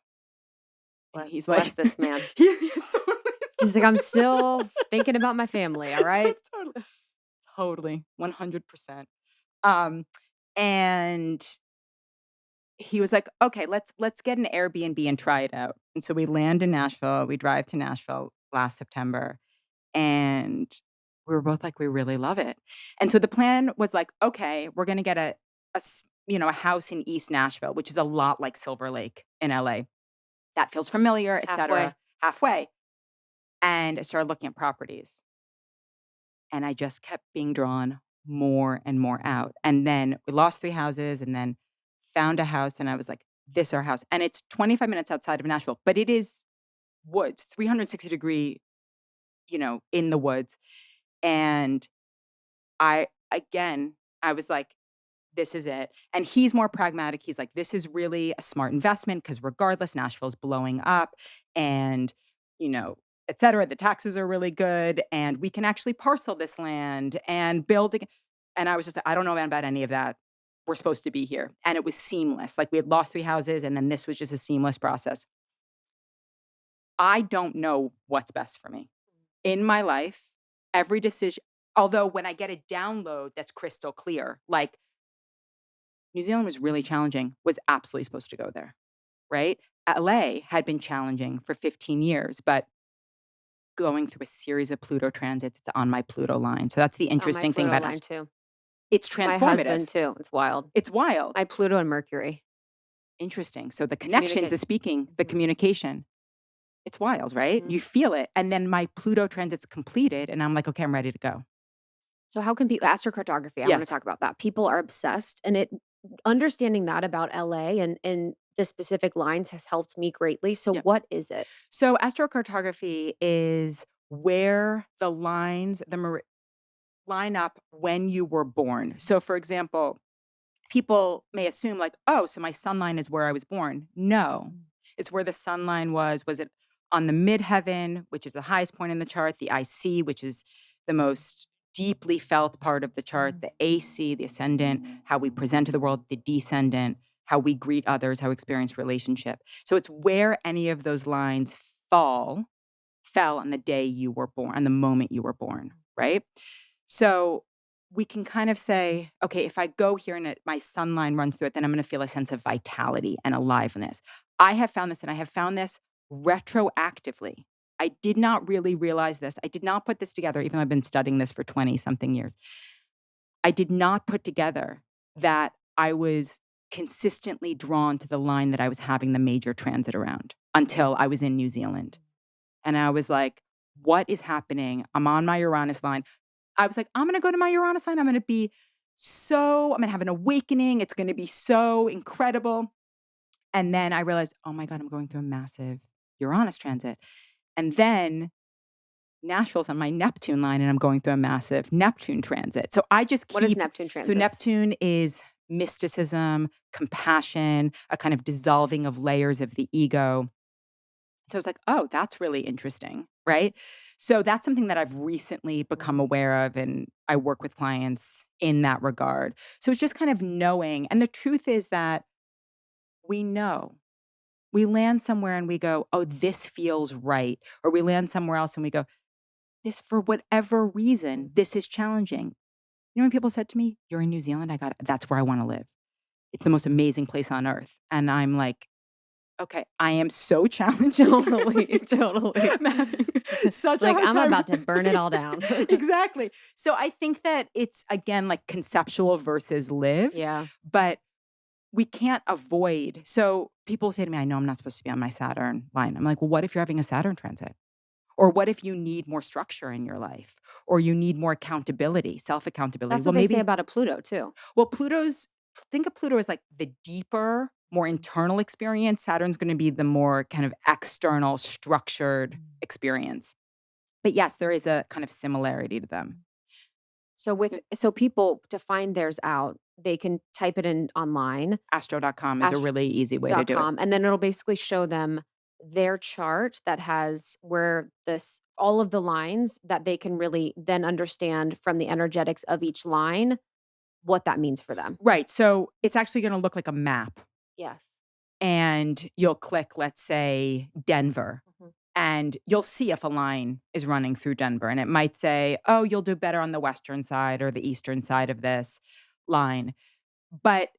And he's Bless like, this man. he totally, He's like, I'm still thinking about my family. All right. totally, totally, 100%. Um, and he was like, okay, let's get an Airbnb and try it out. And so we land in Nashville. We drive to Nashville last September, and we were both like, we really love it. And so the plan was like, okay, we're gonna get a house in East Nashville, which is a lot like Silver Lake in LA. That feels familiar, et Halfway. cetera. Halfway. And I started looking at properties. And I just kept being drawn more and more out. And then we lost 3 houses and then found a house and I was like, "This our house." And it's 25 minutes outside of Nashville, but it is woods, 360-degree, in the woods. And I was like, "This is it." And he's more pragmatic. He's like, "This is really a smart investment because regardless, Nashville's blowing up and, you know, et cetera. The taxes are really good and we can actually parcel this land and build." And I was just like, "I don't know about any of that. We're supposed to be here." And it was seamless. Like we had lost 3 houses and then this was just a seamless process. I don't know what's best for me. In my life, every decision, although when I get a download that's crystal clear, like New Zealand was really challenging, was absolutely supposed to go there, right? LA had been challenging for 15 years, but going through a series of Pluto transits, it's on my Pluto line. So that's the It's on my interesting thing Pluto about line us. too. It's My transformative. husband too. It's wild. It's wild. My Pluto and Mercury. Interesting. So the connections, Communicate. the speaking, the Mhm. communication, it's wild, right? Mhm. You feel it. And then my Pluto transit's completed and I'm like, okay, I'm ready to go. So how can people astrocartography? I want to Yes. talk about that. People are obsessed, and it understanding that about LA and the specific lines has helped me greatly. So Yeah. what is it? So astrocartography is where the lines, line up when you were born. So for example, people may assume like, "Oh, so my sun line is where I was born." No. It's where the sun line was it on the midheaven, which is the highest point in the chart, the IC, which is the most deeply felt part of the chart, the AC, the ascendant, how we present to the world, the descendant, how we greet others, how we experience relationship. So it's where any of those lines fall fell on the day you were born, on the moment you were born, right? So we can kind of say, okay, if I go here and my sun line runs through it, then I'm going to feel a sense of vitality and aliveness. I have found this, and I have found this retroactively. I did not really realize this. I did not put this together, even though I've been studying this for 20 something years. I did not put together that I was consistently drawn to the line that I was having the major transit around until I was in New Zealand. And I was like, what is happening? I'm on my Uranus line. I was like, I'm gonna go to my Uranus line. I'm gonna have an awakening. It's gonna be so incredible. And then I realized, oh my God, I'm going through a massive Uranus transit. And then Nashville's on my Neptune line and I'm going through a massive Neptune transit. So I just What is keep, Neptune so transits? Neptune is mysticism, compassion, a kind of dissolving of layers of the ego. So I was like, "Oh, that's really interesting," right? So that's something that I've recently become aware of, and I work with clients in that regard. So it's just kind of knowing, and the truth is that we know. We land somewhere and we go, "Oh, this feels right," or we land somewhere else and we go, "This, for whatever reason, this is challenging." You know, when people said to me, "You're in New Zealand? That's where I wanna live. It's the most amazing place on earth." And I'm like, okay, I am so challenged here. Totally, totally. I'm having such a Like, hard I'm time. about to burn it all down. Exactly. So I think that it's, again, like conceptual versus lived, Yeah. but we can't avoid. So people say to me, I know I'm not supposed to be on my Saturn line. I'm like, well, what if you're having a Saturn transit? Or what if you need more structure in your life? Or you need more accountability, self-accountability? That's Well, what they say maybe about a Pluto too. well, think of Pluto as like the deeper, more internal experience. Saturn's gonna be the more kind of external, structured Mm. experience. But yes, there is a kind of similarity to them. So people to find theirs out, they can type it in online, Astro.com is a really easy way to do it. com, and then it'll basically show them their chart that has where this all of the lines that they can really then understand from the energetics of each line what that means for them. Right, so it's actually gonna look like a map, Yes. and you'll click, let's say, Denver, Mhm. and you'll see if a line is running through Denver, and it might say, "Oh, you'll do better on the western side or the eastern side of this line." But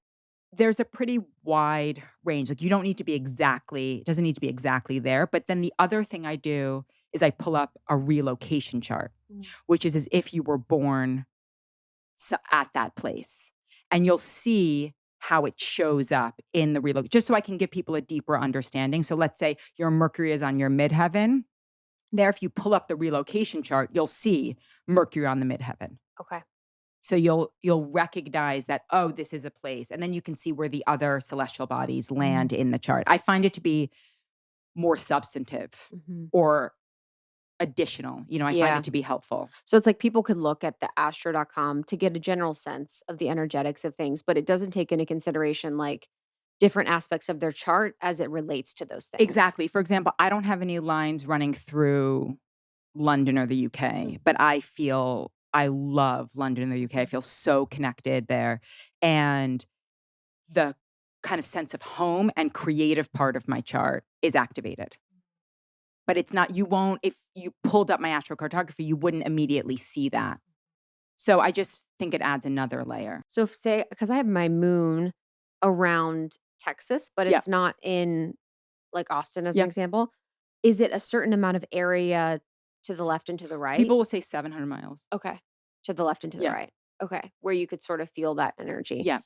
there's a pretty wide range, like, you don't need to be exactly it doesn't need to be exactly there, but then the other thing I do is I pull up a relocation chart, Mm. which is as if you were born at that place, and you'll see how it shows up in the relocation. Just so I can give people a deeper understanding. So let's say your Mercury is on your midheaven. There, if you pull up the relocation chart, you'll see Mercury on the midheaven. Okay. So you'll recognize that, oh, this is a place, and then you can see where the other celestial bodies land in the chart. I find it to be more substantive Mhm. or additional. I find Yeah. it to be helpful. So it's like people could look at the astro.com to get a general sense of the energetics of things, but it doesn't take into consideration like different aspects of their chart as it relates to those things. Exactly. For example, I don't have any lines running through London or the UK, but I love London and the UK. I feel so connected there. And the kind of sense of home and creative part of my chart is activated. But it's not, you won't, if you pulled up my astrocartography, you wouldn't immediately see that. So I just think it adds another layer. So if say because I have my moon around Texas, but Yeah. it's not in like Austin as an Yeah. example, is it a certain amount of area to the left and to the right? People will say 700 miles. Okay. To the left and to the Yeah. right. Okay. Where you could sort of feel that energy. Yeah.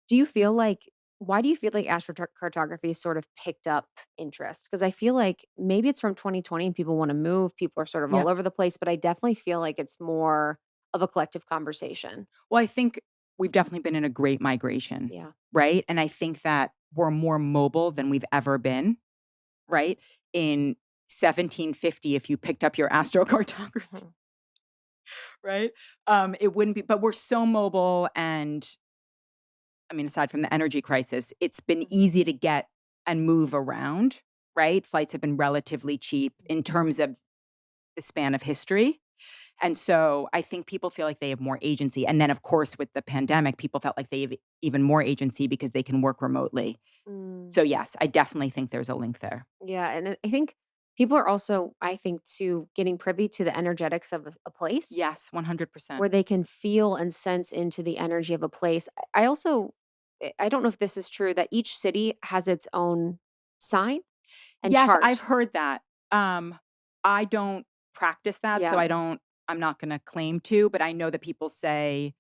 Do you feel like why do you feel like astrocartography sort of picked up interest? Because I feel like maybe it's from 2020 and people want to move, people are sort of Yeah. all over the place, but I definitely feel like it's more of a collective conversation. Well, I think we've definitely been in a great migration, Yeah. right? And I think that we're more mobile than we've ever been, right? In 1750, if you picked up your astrocartography, Mhm. right? It wouldn't be, but we're so mobile. And I mean, aside from the energy crisis, it's been easy to get and move around, right? Flights have been relatively cheap in terms of the span of history. And so I think people feel like they have more agency. And then, of course, with the pandemic, people felt like they have even more agency because they can work remotely. Mm. So, yes, I definitely think there's a link there. Yeah, and I think people are also, I think, too, getting privy to the energetics of a place Yes, 100%. where they can feel and sense into the energy of a place. I also, I don't know if this is true that each city has its own sign and Yes, I've chart. heard that. I don't practice that. So Yeah. I'm not going to claim to, but I know that people say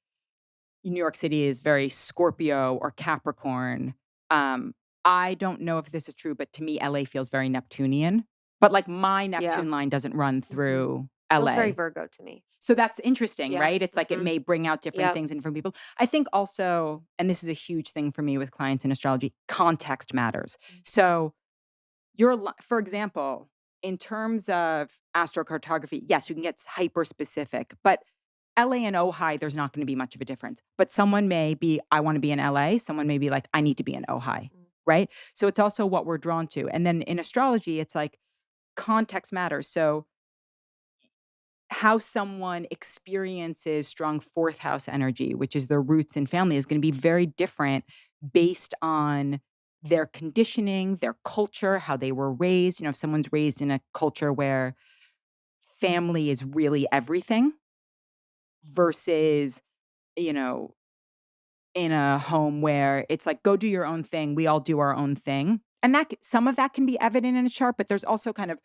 New York City is very Scorpio or Capricorn. Um, I don't know if this is true, but to me, LA feels very Neptunian. But like my Yeah. Neptune line doesn't run Mhm. through Feels very LA. Virgo to me. So that's interesting, Yeah. right? It's like it Mhm. may bring out different Yep. things in different people. I think also, and this is a huge thing for me with clients in astrology, context matters. Mm. So for example, in terms of astrocartography, yes, you can get hyper specific, but LA and Ojai, there's not going to be much of a difference. But someone may be, I want to be in LA. Someone may be like, I need to be in Ojai, Mm. right? So it's also what we're drawn to. And then in astrology, it's like context matters. So how someone experiences strong fourth house energy, which is their roots and family, is going to be very different based on their conditioning, their culture, how they were raised. If someone's raised in a culture where family is really everything versus, you know, in a home where it's like, go do your own thing. We all do our own thing. And some of that can be evident in a chart, but there's also kind of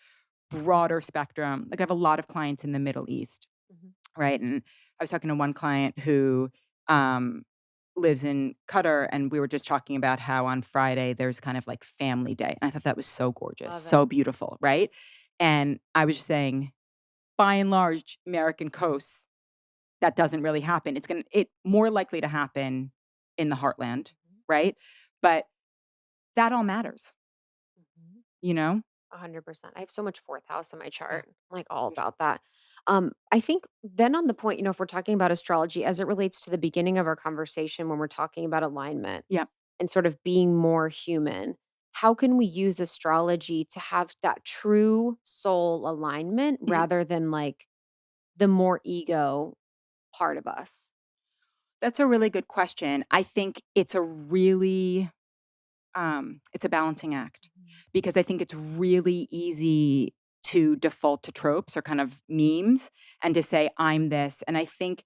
broader spectrum. Like I have a lot of clients in the Middle East. Mhm. Right, and I was talking to one client who, lives in Qatar, and we were just talking about how on Friday there's kind of like family day, and I thought that was so gorgeous, Love it. so beautiful, right? And I was just saying, by and large, American coasts, that doesn't really happen. It more likely to happen in the heartland, Mhm. right? But that all matters, Mhm. you know? 100%. I have so much fourth house in my Yeah. chart. I'm like all There's about that. I think then on the point, if we're talking about astrology as it relates to the beginning of our conversation when we're talking about alignment Yeah. and sort of being more human, how can we use astrology to have that true soul alignment Mhm. rather than like the more ego part of us? That's a really good question. I think it's a balancing act Mhm. because I think it's really easy to default to tropes or kind of memes and to say, I'm this. And I think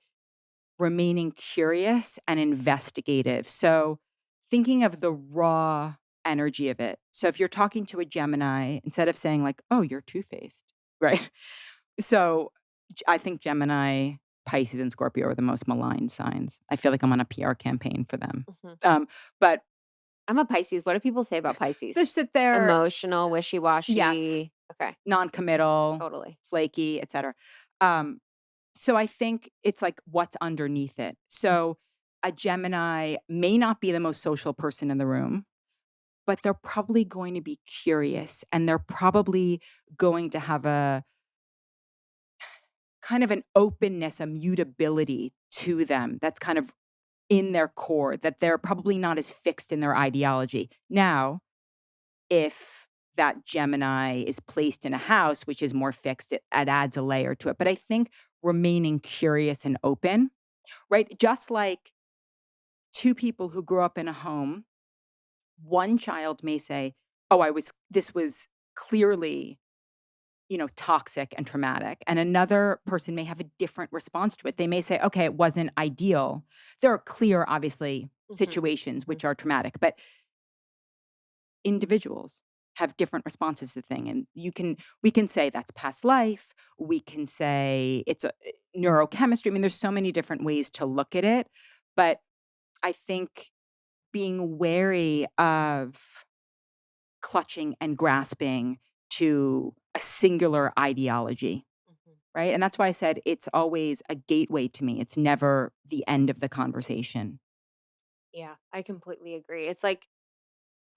remaining curious and investigative. So thinking of the raw energy of it. So if you're talking to a Gemini, instead of saying like, oh, you're two-faced, right? So I think Gemini, Pisces, and Scorpio are the most maligned signs. I feel like I'm on a PR campaign for them. Mhm. But I'm a Pisces. What do people say about they Pisces? sit there, Emotional, wishy yes, washy. Okay, non-committal, totally. flaky, etc. Um, so I think it's like what's underneath it. So a Gemini may not be the most social person in the room, but they're probably going to be curious and they're probably going to have a kind of an openness, a mutability to them that's kind of in their core, that they're probably not as fixed in their ideology. Now, if that Gemini is placed in a house which is more fixed, it adds a layer to it. But I think remaining curious and open, right? Just like two people who grew up in a home, one child may say, "Oh, this was clearly, toxic and traumatic." And another person may have a different response to it. They may say, "Okay, it wasn't ideal." There are clear, obviously, Mhm, situations mhm. which are traumatic, but individuals have different responses to thing. And we can say that's past life. We can say it's a neurochemistry. I mean, there's so many different ways to look at it. But I think being wary of clutching and grasping to a singular ideology, Mhm. right? And that's why I said it's always a gateway to me. It's never the end of the conversation. Yeah, I completely agree. It's like,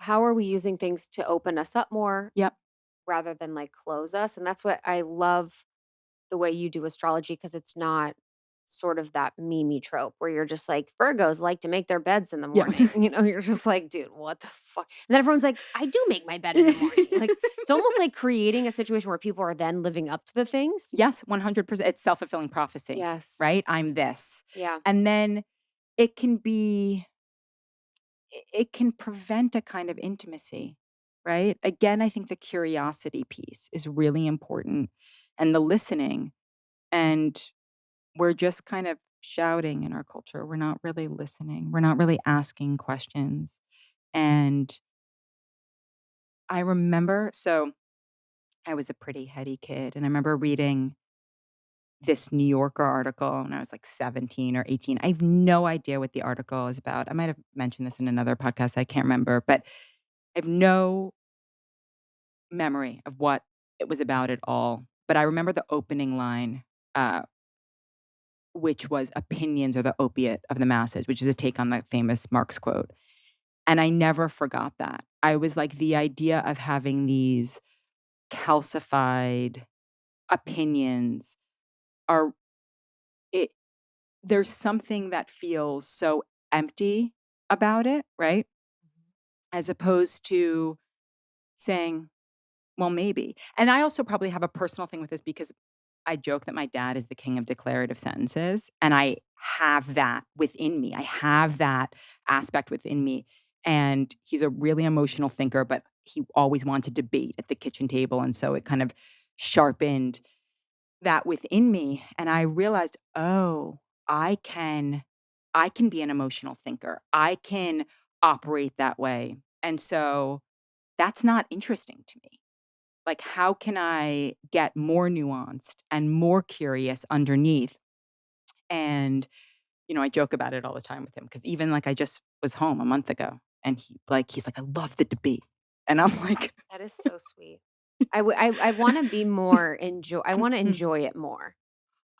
how are we using things to open us up more Yep. rather than like close us? And that's what I love the way you do astrology because it's not sort of that meme trope where you're just like Virgos like to make their beds in the Yep. morning. You're just like, dude, what the fuck? And then everyone's like, I do make my bed in the morning. Like it's almost like creating a situation where people are then living up to the things. Yes, 100%. It's self-fulfilling prophecy, Yes. right? I'm this. Yeah. And then it can be it can prevent a kind of intimacy, right? Again, I think the curiosity piece is really important and the listening. And we're just kind of shouting in our culture. We're not really listening. We're not really asking questions. And I remember, so I was a pretty heady kid, and I remember reading this New Yorker article when I was like 17 or 18. I have no idea what the article is about. I might have mentioned this in another podcast. I can't remember, but I have no memory of what it was about at all. But I remember the opening line, uh, which was opinions are the opiate of the masses, which is a take on the famous Marx quote. And I never forgot that. I was like, the idea of having these calcified opinions are it there's something that feels so empty about it, right? As opposed to saying, well, maybe. And I also probably have a personal thing with this because I joke that my dad is the king of declarative sentences, and I have that within me. I have that aspect within me. And he's a really emotional thinker, but he always wanted to debate at the kitchen table. And so it kind of sharpened that within me. And I realized, oh, I can I can be an emotional thinker. I can operate that way. And so that's not interesting to me. Like, how can I get more nuanced and more curious underneath? And, I joke about it all the time with him because even like I just was home a month ago and he's like, I love the debate. And I'm like, That is so sweet. I wanna be more I wanna Mm. enjoy it more.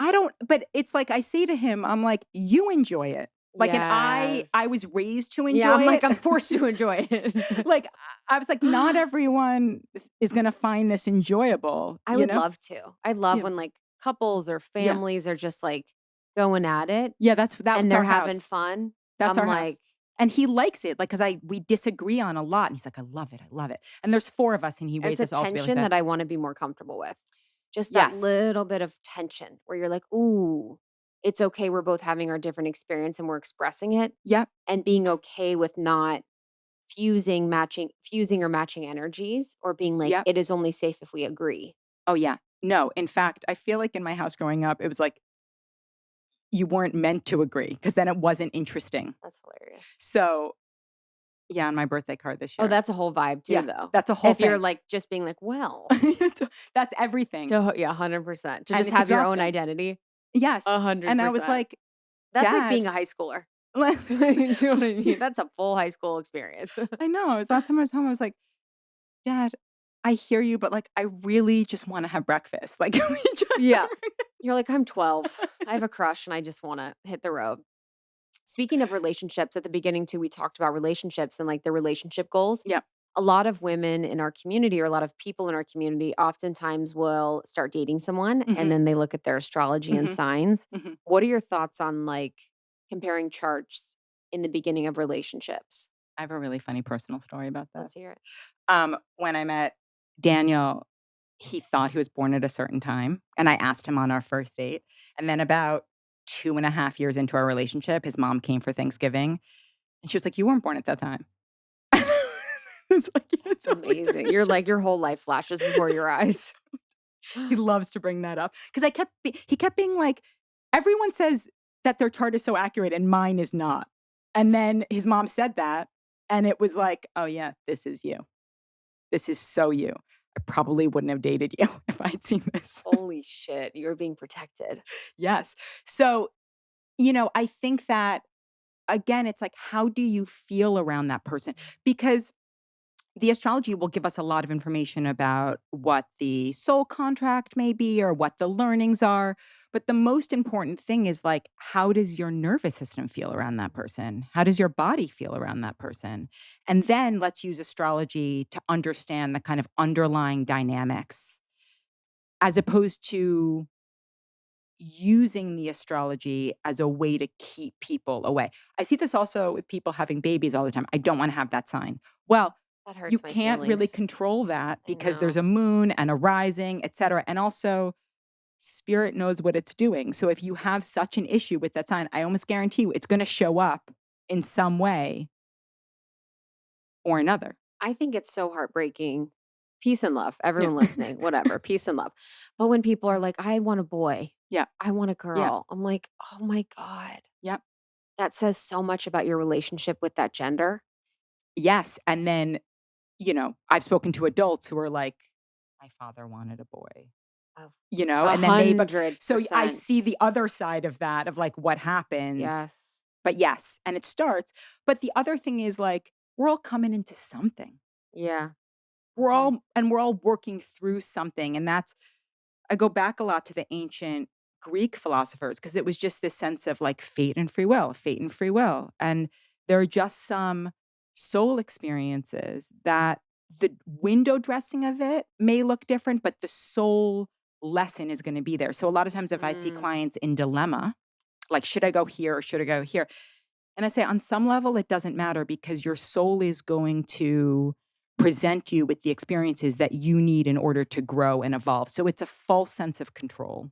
I don't, but it's like I say to him, I'm like, "You enjoy it." Like, and I was Yes. raised to Yeah, enjoy I'm like, it. I'm forced to enjoy it. Like, I was like, "Not everyone is gonna find this enjoyable," I you would know? love to. I love Yeah. when, like, couples or Yeah. families are just, like, going at it Yeah, and that's they're our having house. fun. That's I'm our house. like, And he likes it, like, 'cause we disagree on a lot, and he's like, "I love it, I love it." And there's 4 of us, and he it's raised a us all to be like tension that. that I wanna be more comfortable with. Just that Yes. little bit of tension where you're like, "Ooh, it's okay, we're both having our different experience and we're expressing it," Yep. and being okay with not fusing or matching energies or being like, Yep. "It is only safe if we agree." Oh, yeah. No, in fact, I feel like in my house growing up, it was like you weren't meant to agree because then it wasn't interesting. That's hilarious. So, yeah, on my birthday card this Oh, year. that's a whole vibe too, Yeah, though. that's a whole If you're, thing. like, just being like, "Well," That's everything, yeah, 100%. To and just it's have your own exhausting. identity, Yes, and I was 100%. like, That's like "Dad." being a high schooler. Like You know what I mean? That's a full high school experience. I know, it was last time I was home, I was like, "Dad, I hear you, but, like, I really just wanna have breakfast." Like, can we just Yeah. You're like, "I'm 12. I have a crush, and I just wanna hit the road." Speaking of relationships, at the beginning too, we talked about relationships and, like, the relationship goals. Yeah. A lot of women in our community or a lot of people in our community oftentimes will start dating someone, and Mhm, then they look at their astrology and mhm, signs. mhm. What are your thoughts on, like, comparing charts in the beginning of relationships? I have a really funny personal story about that. Let's hear it. When I met Daniel, he thought he was born at a certain time, and I asked him on our first date, and then about 2.5 years into our relationship, his mom came for Thanksgiving, and she was like, "You weren't born at that time." It's like, "You That's totally amazing. did." You're like your whole life flashes before your eyes. He loves to bring that up because he kept being like, "Everyone says that their chart is so accurate and mine is not." And then his mom said that, and it was like, "Oh, yeah, this is you. This is so you. I probably wouldn't have dated you if I had seen this." Holy shit, you're being protected. Yes. So, I think that, again, it's like, how do you feel around that person? Because the astrology will give us a lot of information about what the soul contract may be or what the learnings are. But the most important thing is like, how does your nervous system feel around that person? How does your body feel around that person? And then let's use astrology to understand the kind of underlying dynamics as opposed to using the astrology as a way to keep people away. I see this also with people having babies all the time. I don't want to have that sign. Well, That you hurts my can't really feelings. control that I because there's know. a moon and a rising, etc. And also spirit knows what it's doing. So if you have such an issue with that sign, I almost guarantee you it's going to show up in some way or another. I think it's so heartbreaking. Peace and love, Yeah. everyone listening, whatever, peace and love. But when people are like, "I want a boy. Yeah. I want a Yeah. girl." I'm like, "Oh my god." Yep. That says so much about your relationship with that gender. Yes. And then, I've spoken to adults who are like, my father wanted a boy. Oh, And then but so I 100%. see the other side of that of like what happens. Yes. But yes, and it starts. But the other thing is like we're all coming into something. Yeah. Mhm. We're all working through something. And that's I go back a lot to the ancient Greek philosophers because it was just this sense of like fate and free will, fate and free will. And there are just some soul experiences that the window dressing of it may look different, but the soul lesson is going to be there. So a lot of times if I see Mm, clients in dilemma, like should I go here or should I go here? And I say on some level it doesn't matter because your soul is going to present you with the experiences that you need in order to grow and evolve. So it's a false sense of control,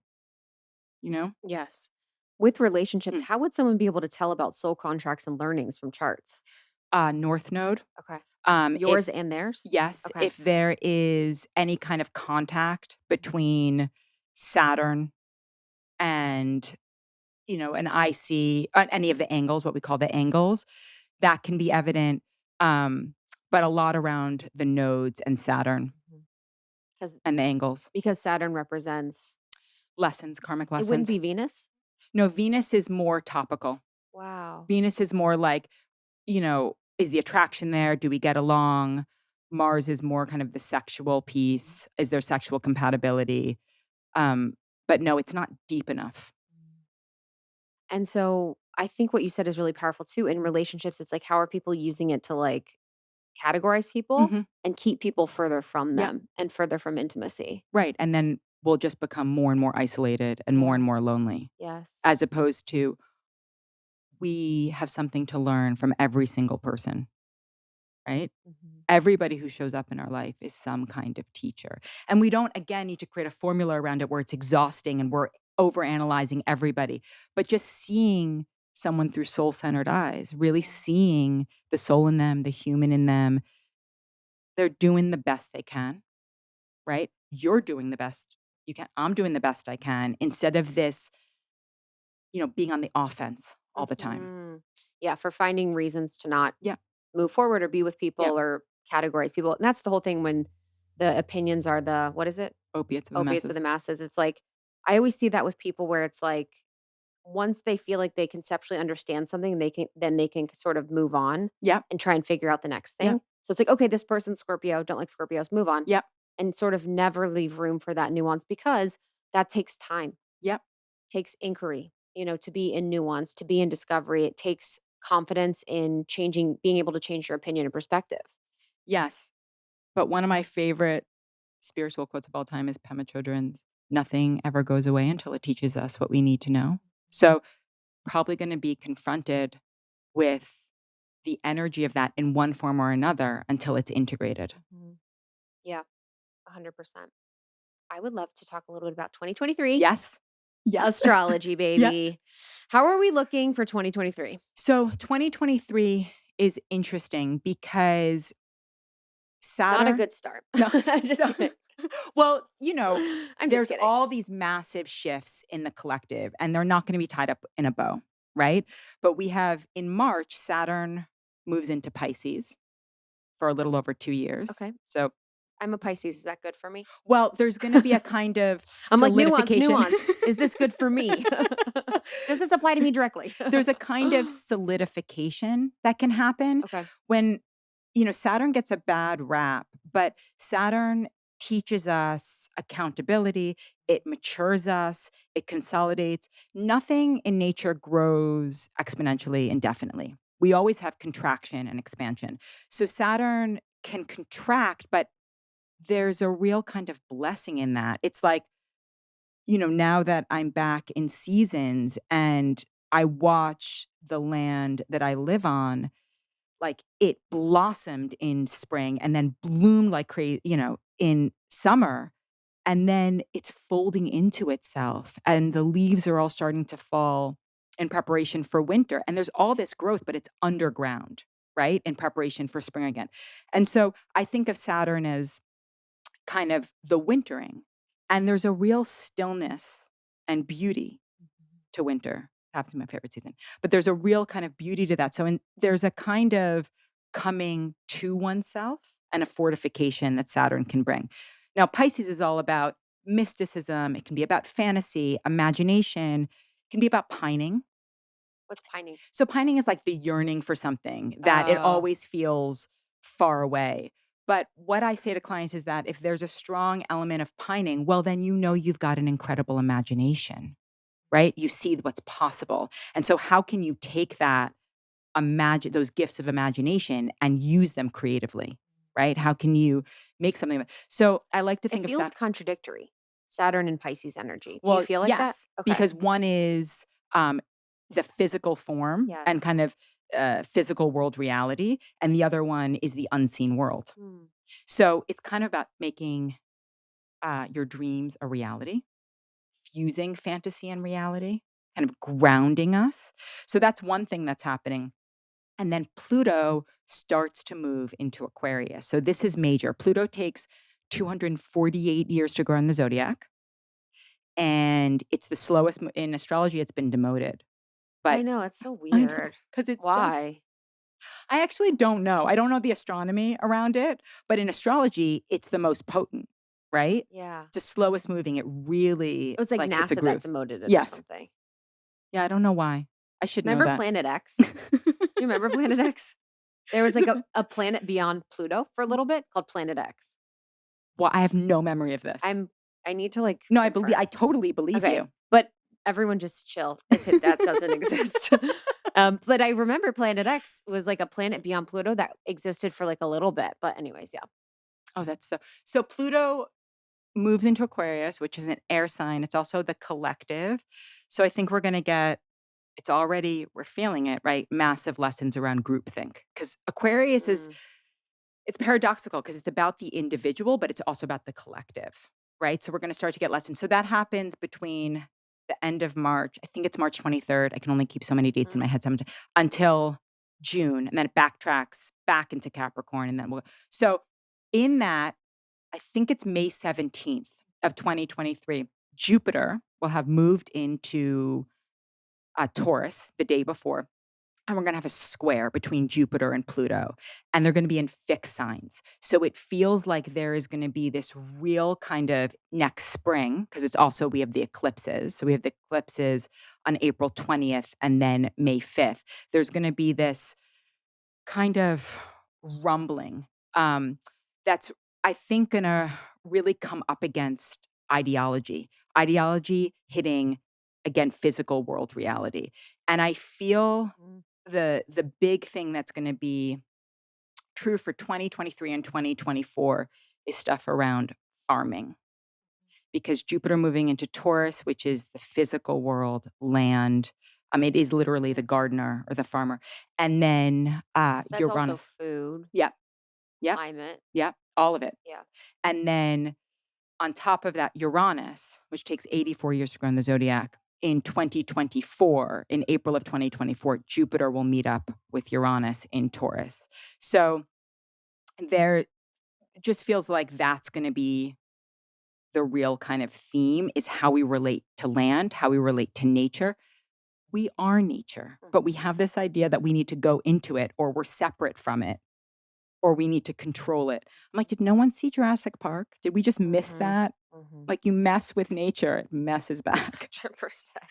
you know? yes. With relationships, Mm. how would someone be able to tell about soul contracts and learnings from charts? North node. Okay. If Yours and theirs? yes, Okay. if there is any kind of contact between Saturn and an IC, any of the angles, what we call the angles, that can be evident. But a lot around the nodes and Saturn Because and the angles. because Saturn represents Lessons, karmic it wouldn't lessons. be Venus? No, Venus is more topical. Wow. Venus is more like, is the attraction there? Do we get along? Mars is more kind of the sexual piece. Is there sexual compatibility? But no, it's not deep enough. And so I think what you said is really powerful too. In relationships, it's like, how are people using it to like categorize people Mhm. and keep people further from Yep. them and further from intimacy? Right, and then we'll just become more and more isolated and more Yes. lonely, Yes. as opposed to we have something to learn from every single person, right? Mhm. Everybody who shows up in our life is some kind of teacher. And we don't, again, need to create a formula around it where it's exhausting and we're overanalyzing everybody, but just seeing someone through soul-centered eyes, really seeing the soul in them, the human in them. They're doing the best they can, right? You're doing the best you can. I'm doing the best I can instead of this, being on the offense all the time. Mhm. Yeah, for finding reasons to not Yeah, move forward or be with yeah. people or categorize people. And that's the whole thing when the opinions are the what is it? Opiates of the Opiates of masses. the masses. It's like I always see that with people where it's like once they feel like they conceptually understand something, they can sort of move on Yep, and try and figure out the next yep, thing. So it's like, okay, this person's Scorpio, don't like Scorpios, move on. yep, And sort of never leave room for that nuance because that takes time, yep. takes inquiry, to be in nuance, to be in discovery. It takes confidence in changing, being able to change your opinion and perspective. Yes. But one of my favorite spiritual quotes of all time is Pema Chodron's, "Nothing ever goes away until it teaches us what we need to know." So, probably gonna be confronted with the energy of that in one form or another until it's integrated. Mhm. Yeah, 100%. I would love to talk a little bit about 2023 Yes. Yes. astrology, Yeah. baby. How are we looking for 2023? So, 2023 is interesting because Not a Saturn. good start. No. Just So kidding. well, I'm just there's kidding. all these massive shifts in the collective, and they're not gonna be tied up in a bow, right? But we have in March, Saturn moves into Pisces for a little over 2 years. Okay. So I'm a Pisces. Is that good for me? well, there's gonna be a kind of I'm like, nuance, solidification. nuance. Is this good for me? Does this apply to me directly? There's a kind of solidification that can happen Okay. when, Saturn gets a bad rap, but Saturn teaches us accountability, it matures us, it consolidates. Nothing in nature grows exponentially indefinitely. We always have contraction and expansion. So Saturn can contract, but there's a real kind of blessing in that. It's like, now that I'm back in seasons and I watch the land that I live on, like it blossomed in spring and then bloomed like crazy, in summer. And then it's folding into itself and the leaves are all starting to fall in preparation for winter. And there's all this growth, but it's underground, right? In preparation for spring again. And so I think of Saturn as kind of the wintering. And there's a real stillness and beauty to winter. Perhaps my favorite season. But there's a real kind of beauty to that. So there's a kind of coming to oneself and a fortification that Saturn can bring. Now, Pisces is all about mysticism. It can be about fantasy, imagination. It can be about pining. What's pining? So pining is like the yearning for something that it Oh, always feels far away. But what I say to clients is that if there's a strong element of pining, well, then you've got an incredible imagination, right? You see what's possible. And so how can you take that imagine those gifts of imagination and use them creatively, right? How can you make something of it? So I like to it think of feels contradictory. Saturn and Pisces energy. Do you well, feel like that? yes, Okay. because one is the physical form Yes. and kind of physical world reality, and the other one is the unseen world. Hmm. So it's kind of about making your dreams a reality, fusing fantasy and reality, kind of grounding us. So that's one thing that's happening. And then Pluto starts to move into Aquarius. So this is major. Pluto takes 248 years to grow in the zodiac. And it's the slowest in astrology, it's been demoted. I But know. It's so I know weird. because it's so Why? I actually don't know. I don't know the astronomy around it, but in astrology, it's the most potent, right? Yeah. It's the slowest moving. It really It was like like hits a NASA that groove. demoted it or Yes. something. Yeah, I don't know why. I should know Remember that. Planet X? Do you remember Planet X? There was like So a planet beyond Pluto for a little bit called Planet X. well, I have no memory of this. I need to like No, I confirm. totally believe Okay, you. but everyone just chill if that doesn't exist. But I remember Planet X was like a planet beyond Pluto that existed for like a little bit. But anyways, yeah. Oh, that's so Pluto moves into Aquarius, which is an air sign. It's also the collective. So I think we're going to get we're feeling it, right? Massive lessons around groupthink. Because Aquarius Mm, it's paradoxical because it's about the individual, but it's also about the collective, right? So we're going to start to get lessons. So that happens between the end of March. I think it's March 23rd. I can only keep so many dates in mm, my head sometimes until June. And then it backtracks back into Capricorn. And then so in that, I think it's May 17th of 2023, Jupiter will have moved into Taurus the day before. And we're going to have a square between Jupiter and Pluto, and they're going to be in fixed signs. So it feels like there is going to be this real kind of next spring, because it's also, we have the eclipses. So we have the eclipses on April 20th and then May 5th. There's going to be this kind of rumbling that's, I think, going to really come up against ideology hitting, again, physical world reality. And I feel mm. the big thing that's going to be true for 2023 and 2024 is stuff around farming, because Jupiter moving into Taurus, which is the physical world, land, it is literally the gardener or the farmer. And then That's also Uranus. food, Yep, yep, climate. yep, all of it. Yeah. And then on top of that, Uranus, which takes 84 years to grow in the zodiac, in 2024, in April of 2024, Jupiter will meet up with Uranus in Taurus. So there just feels like that's going to be the real kind of theme, is how we relate to land, how we relate to nature. We are nature, but we Mhm. have this idea that we need to go into it, or we're separate from it, or we need to control it. I'm like, did no one see Jurassic Park? Did we just miss Mhm. that? Mhm. Like, you mess with nature, it messes back. 100%.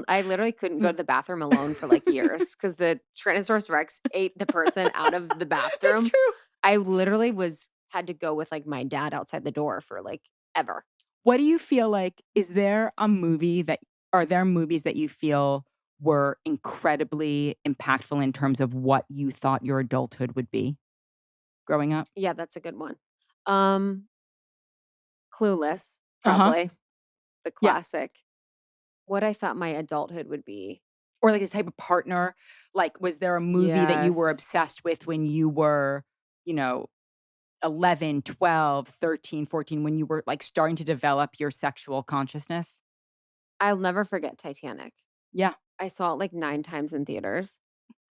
I literally couldn't go to the bathroom alone for like years because the Tyrannosaurus Rex ate the person out of the That's bathroom. true. I literally had to go with like my dad outside the door for like ever. What do you feel like, are there movies that you feel were incredibly impactful in terms of what you thought your adulthood would be growing up? Yeah, that's a good one. Um, Clueless, Uh-huh. probably the Yeah. classic. What I thought my adulthood would be. Or like a type of partner. Like, was there a movie that you were Yes. obsessed with when you were, you know, 11, 12, 13, 14, when you were like starting to develop your sexual consciousness? I'll never forget Titanic. Yeah. I saw it like 9 times in theaters.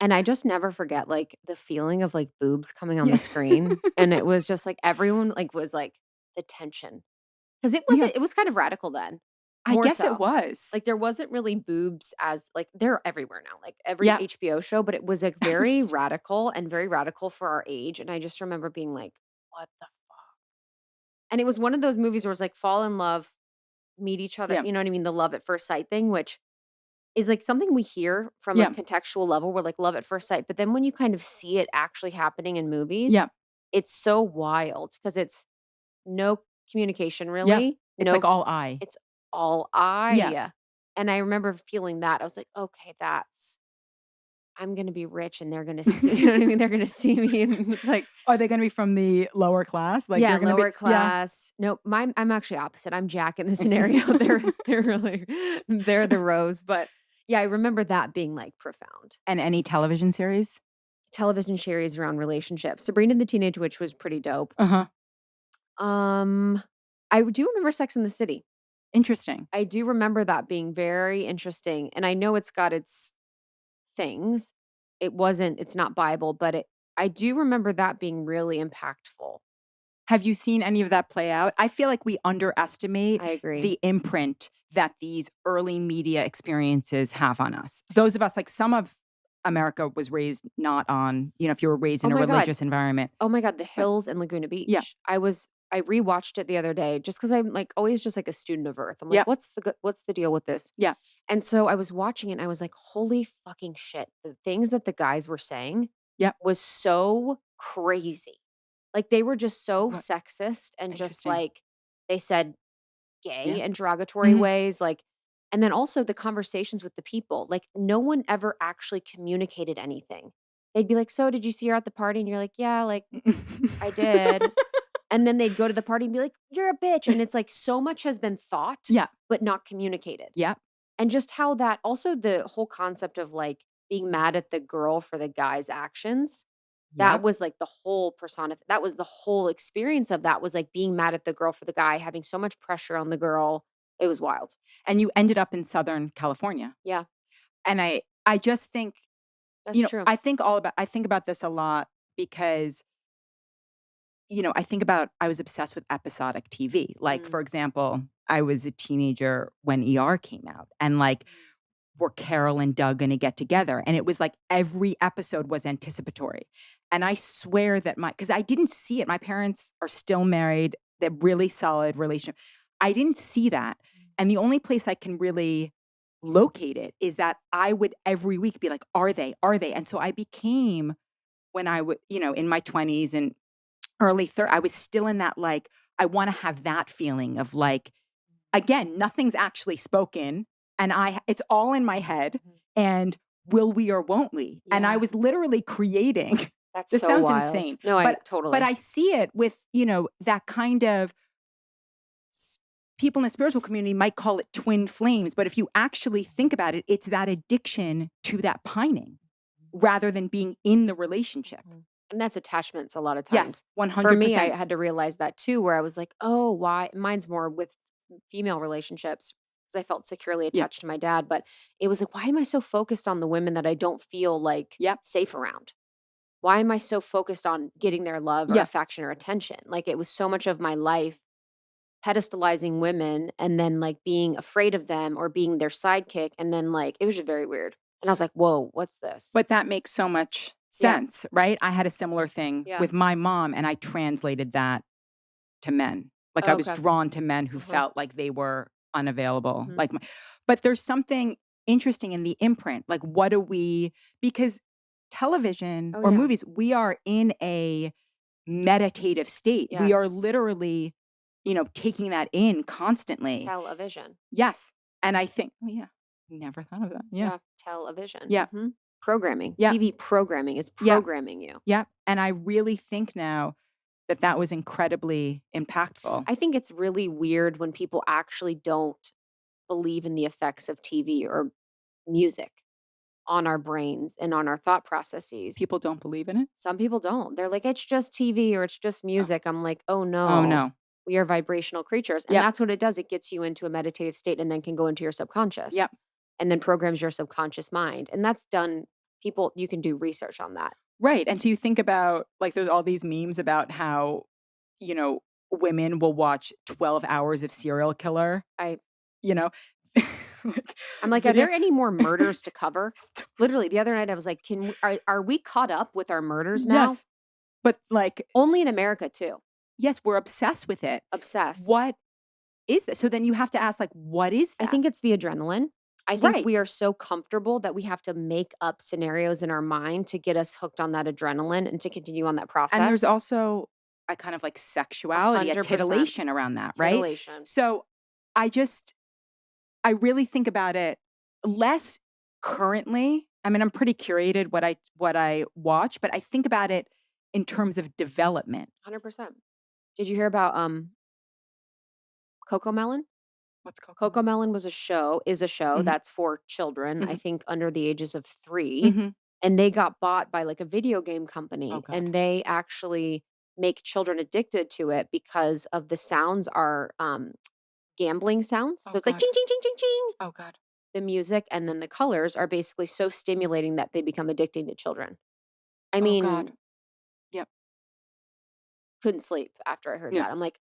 And I just never forget, like, the feeling of, like, boobs coming on the Yeah. screen, and it was just, like, everyone, like, was, like the tension because Yeah. it was kind of radical then, I more guess it so. was. Like, there wasn't really boobs as like, they're everywhere now, like, every Yeah. HBO show, but it was, like, very radical and very radical for our age, and I just remember being like, "What the" and it was one of those movies where it's, like, fall in love, meet each other, Yeah. you know what I mean? The love at first sight thing, which is, like, something we hear from a Yeah. contextual level. We're like, love at first sight, but then when you kind of see it actually happening in movies, Yeah. it's so wild because it's no communication Yeah. really, It's like no all I. it's all Yeah. I. And I remember feeling that. I was like, "Okay, I'm gonna be rich and they're gonna see" you know what I mean? They're gonna see me and it's like Are they gonna be from the lower class? Like, yeah, they're gonna be, lower yeah. class. No, I'm actually opposite. I'm Jack in the scenario. They're really they're the Rose, but yeah, I remember that being, like, profound. And any television series? Television series around relationships. Sabrina the Teenage Witch was pretty dope. Uh-huh. Um, I do remember Sex in the City. Interesting. I do remember that being very interesting, and I know it's got its things. It's not Bible, but I do remember that being really impactful. Have you seen any of that play out? I feel like we underestimate I agree. the imprint that these early media experiences have on us. Those of us, like, some of America was raised not on, if you were raised Oh in a my god. religious environment. Oh my god, The But Hills and Laguna yeah, Beach. I rewatched it the other day just because 'cause I'm, like, always just, like, a student of Earth. I'm like, yeah, what's the deal with this?" yeah, And so I was watching it and I was like, "Holy fucking shit." The things that the guys were saying Yep. was so crazy. Like they were just so What? sexist and just Interesting. like they said Yeah. gay and derogatory Mhm. ways, like and then also the conversations with the people, like, no one ever actually communicated anything. They'd be like, "So, did you see her at the party?" And you're like, "Yeah, like, I did." And then they'd go to the party and be like, "You're a bitch." And it's like so much has been thought, Yeah. but not communicated. Yeah. And just how that also the whole concept of, like, being mad at the girl for the guy's actions, that Yep. was, like, the whole that was the whole experience of that was, like, being mad at the girl for the guy, having so much pressure on the girl. It was wild. And you ended up in Southern California. Yeah, And I just think, that's true. I think about this a lot because, I was obsessed with episodic TV. Like, Mm. for example, I was a teenager when ER came out and like, were Carol and Doug going to get together? And it was like every episode was anticipatory. And I swear that because I didn't see it. My parents are still married. They're really solid relationship. I didn't see that. And the only place I can really locate it is that I would every week be like, are they? Are they? And so I became, when I would, in my 20s and early 30s, I was still in that, like, I want to have that feeling of like, again, nothing's actually spoken and it's all in my head Mhm. and will we or won't we? And I Yeah. was literally creating That's this so sounds wild. insane, No, I but totally. I see it with, that kind of people in the spiritual community might call it twin flames, but if you actually think about it, it's that addiction to that pining rather than being in the relationship. Mhm. And that's attachments a lot of Yes, times. For me, I 100%. had to realize that too, where I was like, "Oh, why?" Mine's more with female relationships because I felt securely Yeah. attached to my dad, but it was like, "Why am I so focused on the women that I don't feel like Yep. safe around? Why am I so focused on getting their love or Yeah. affection or attention?" Like it was so much of my life pedestalizing women and then like being afraid of them or being their sidekick and then like it was just very weird. And I was like, "Whoa, what's this?" But that makes so much Yeah. sense, right? I had a similar thing Yeah. with my mom, and I translated that to men. Like, I Oh, was okay. drawn to men who Uh-huh. felt like they were unavailable, Mhm. like but there's something interesting in the imprint. Like, what do we because television Oh, or yeah. movies, we are in a meditative state. We are Yes. literally, taking that in constantly. Television. Yes. And I think, oh, yeah, never thought of that. Yeah. Yeah, television. Yeah. Mhm. Programming. Yeah. TV programming is Yeah. programming you. Yeah. And I really think now that that was incredibly impactful. I think it's really weird when people actually don't believe in the effects of TV or music on our brains and on our thought processes. People don't believe in it? Some people don't. They're like, "It's just TV or it's just Oh, music." I'm like, "Oh, oh no. no. We are vibrational creatures." And Yep. that's what it does. It gets you into a meditative state and then can go into your subconscious Yep. and then programs your subconscious mind. And that's done. People, you can do research on that. Right. And so you think about like there's all these memes about how, women will watch 12 hours of serial killer, I you know. I'm like, "Are Video there any more murders to cover?" Literally, the other night I was like, "Can we are we caught up with our murders now?" Yes. But like, Only in America too. yes, we're obsessed with it. Obsessed. What is that? So then you have to ask, like, what is I that? think it's the adrenaline. I think Right. we are so comfortable that we have to make up scenarios in our mind to get us hooked on that adrenaline and to continue on that process. And there's also a kind of like sexuality, a 100%. titillation around that, right? Titillation. So I really think about it less currently. I mean, I'm pretty curated what I watch, but I think about it in terms of development. 100%. Did you hear about Coco Melon? What's Coco? Coco Melon is a show Mhm. that's for children, I Mhm. think under the ages of 3. Mhm. And they got bought by like a video game company Oh God. and they actually make children addicted to it because of the sounds are gambling sounds. So Oh it's like God. ching ching ching ching ching. Oh God. The music and then the colors are basically so stimulating that they become addicting to children. I Oh God. mean, Yep. couldn't sleep after I heard Yeah. that. I'm like,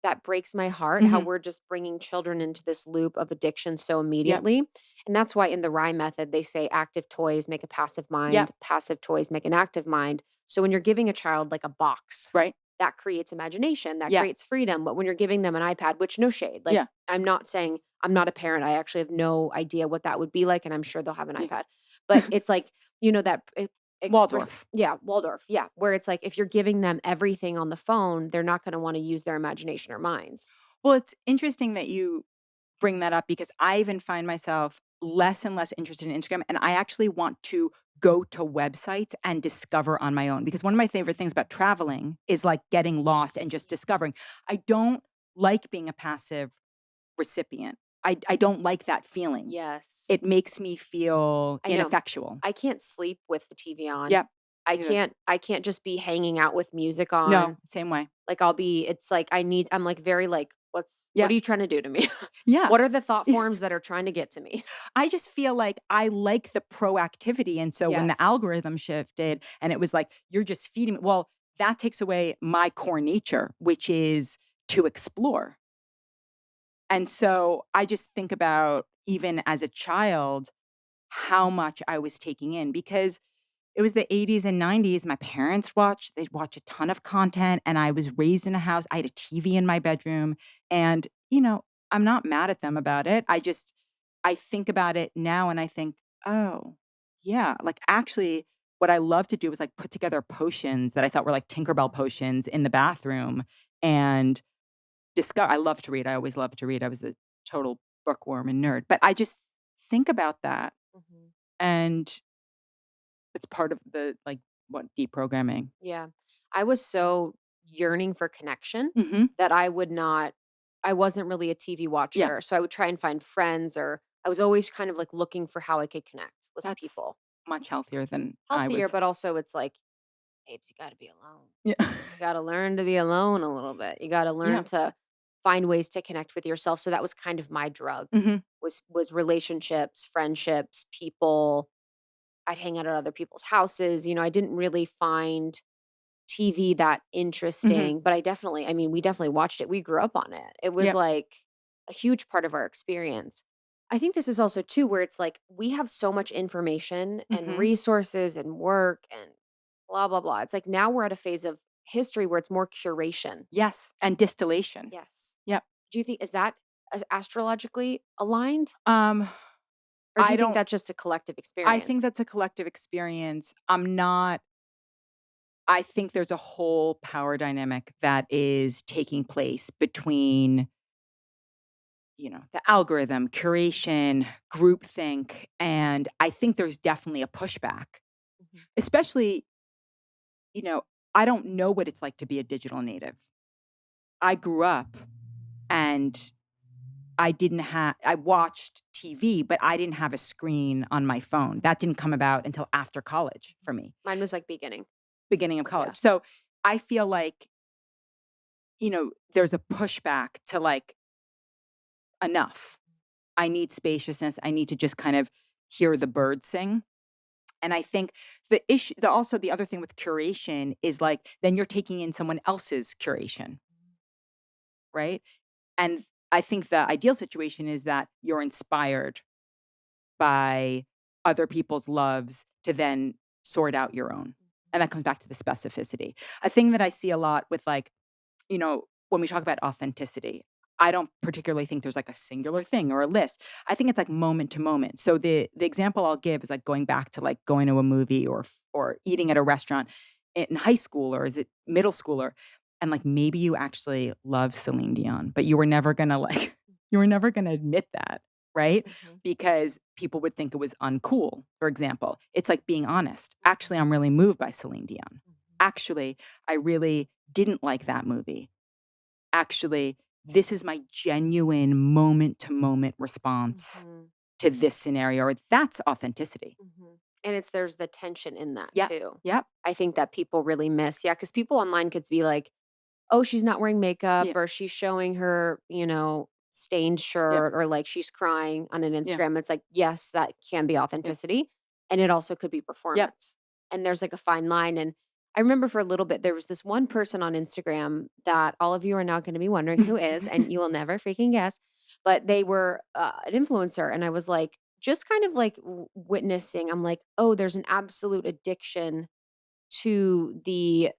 that breaks my heart how Mhm. we're just bringing children into this loop of addiction so immediately. And that's why in the RIE method, they say active toys make a passive mind, Yep. passive toys make an active mind. So when you're giving a child like a box, Right. that creates imagination, that Yeah. creates freedom. But when you're giving them an iPad, which no shade, like Yeah. I'm not saying I'm not a parent. I actually have no idea what that would be like. And I'm sure they'll have an Yeah. iPad. But it's like, that Waldorf. Yeah, Waldorf. Yeah, where it's like if you're giving them everything on the phone, they're not going to want to use their imagination or minds. Well, it's interesting that you bring that up because I even find myself less and less interested in Instagram, and I actually want to go to websites and discover on my own because one of my favorite things about traveling is like getting lost and just discovering. I don't like being a passive recipient. I don't like that feeling. Yes. It makes me feel I know. ineffectual. I can't sleep with the TV on. Yep. I Neither. can't just be hanging out with music on. No, same way. Like it's like I'm like very like what Yeah. are you trying to do to me? Yeah. What are the thought forms that are trying to get to me? I just feel like I like the proactivity. And so when the Yes. algorithm shifted and it was like, you're just feeding me, well, that takes away my core nature, which is to explore. And so I just think about even as a child, how much I was taking in because it was the 80s and 90s. My parents they'd watch a ton of content, and I was raised in a house. I had a TV in my bedroom, and, I'm not mad at them about it. I think about it now and I think, oh, yeah, like actually, what I love to do is like put together potions that I thought were like Tinkerbell potions in the bathroom and discover. I love to read. I always loved to read. I was a total bookworm and nerd, but I just think about that Mhm. and it's part of the, like, what, deprogramming. Yeah. I was so yearning for connection Mhm. that I wasn't really a TV Yeah, watcher. So I would try and find friends or I was always kind of like looking for how I could connect with that's people. much healthier than I Healthier, was. but also it's like, babes, you got to be alone. Yeah. You got to learn to be alone a little bit. You got to Yeah. learn to find ways to connect with yourself. So that was kind of my drug Mhm. was relationships, friendships, people. I'd hang out at other people's houses. I didn't really find TV that Mhm. interesting, but I mean, we definitely watched it. We grew up on it. It was Yep. like a huge part of our experience. I think this is also too where it's like we have so much information and Mhm. resources and work and blah blah blah. It's like now we're at a phase of history where it's more curation. Yes, and distillation. Yes. Yep. Do you think is that astrologically aligned Um, or do I you think don't that's just a collective I experience? think that's a collective experience. I think there's a whole power dynamic that is taking place between, the algorithm, curation, groupthink, and I think there's definitely a pushback. Mhm. Especially, you know, I don't know what it's like to be a digital native. I grew up and I watched TV, but I didn't have a screen on my phone. That didn't come about until after college for me, Mine was like beginning. beginning of Yeah. college. So I feel like, there's a pushback to like enough. I need spaciousness. I need to just kind of hear the birds sing. And I think also the other thing with curation is like then you're taking in someone else's curation, right? And I think the ideal situation is that you're inspired by other people's loves to then sort out your own. And that comes back to the specificity. A thing that I see a lot with like, when we talk about authenticity, I don't particularly think there's like a singular thing or a list. I think it's like moment to moment. So the example I'll give is like going back to like going to a movie or eating at a restaurant in high school or is it middle schooler and like maybe you actually love Celine Dion, but you were never going to like you were never going to admit that, right? Mhm. Because people would think it was uncool, for example. It's like being honest. Actually, I'm really moved by Celine Dion. Actually, I really didn't like that movie. Actually, this is my genuine moment to moment response Mhm. to this scenario, or that's authenticity. Mhm. And there's the tension in that Yep. too. Yep. I think that people really miss. Yeah, because people online could be like, "Oh, she's not wearing makeup," Yep. or she's showing her, stained Yep. shirt, or like she's crying on an Yeah. Instagram. It's like, yes, that can be Yep. authenticity, and it also could be Yep. performance. And there's like a fine line. And I remember for a little bit there was this one person on Instagram that all of you are now going to be wondering who is, and you will never freaking guess. But they were an influencer, and I was like, just kind of like witnessing. I'm like, oh, there's an absolute addiction to the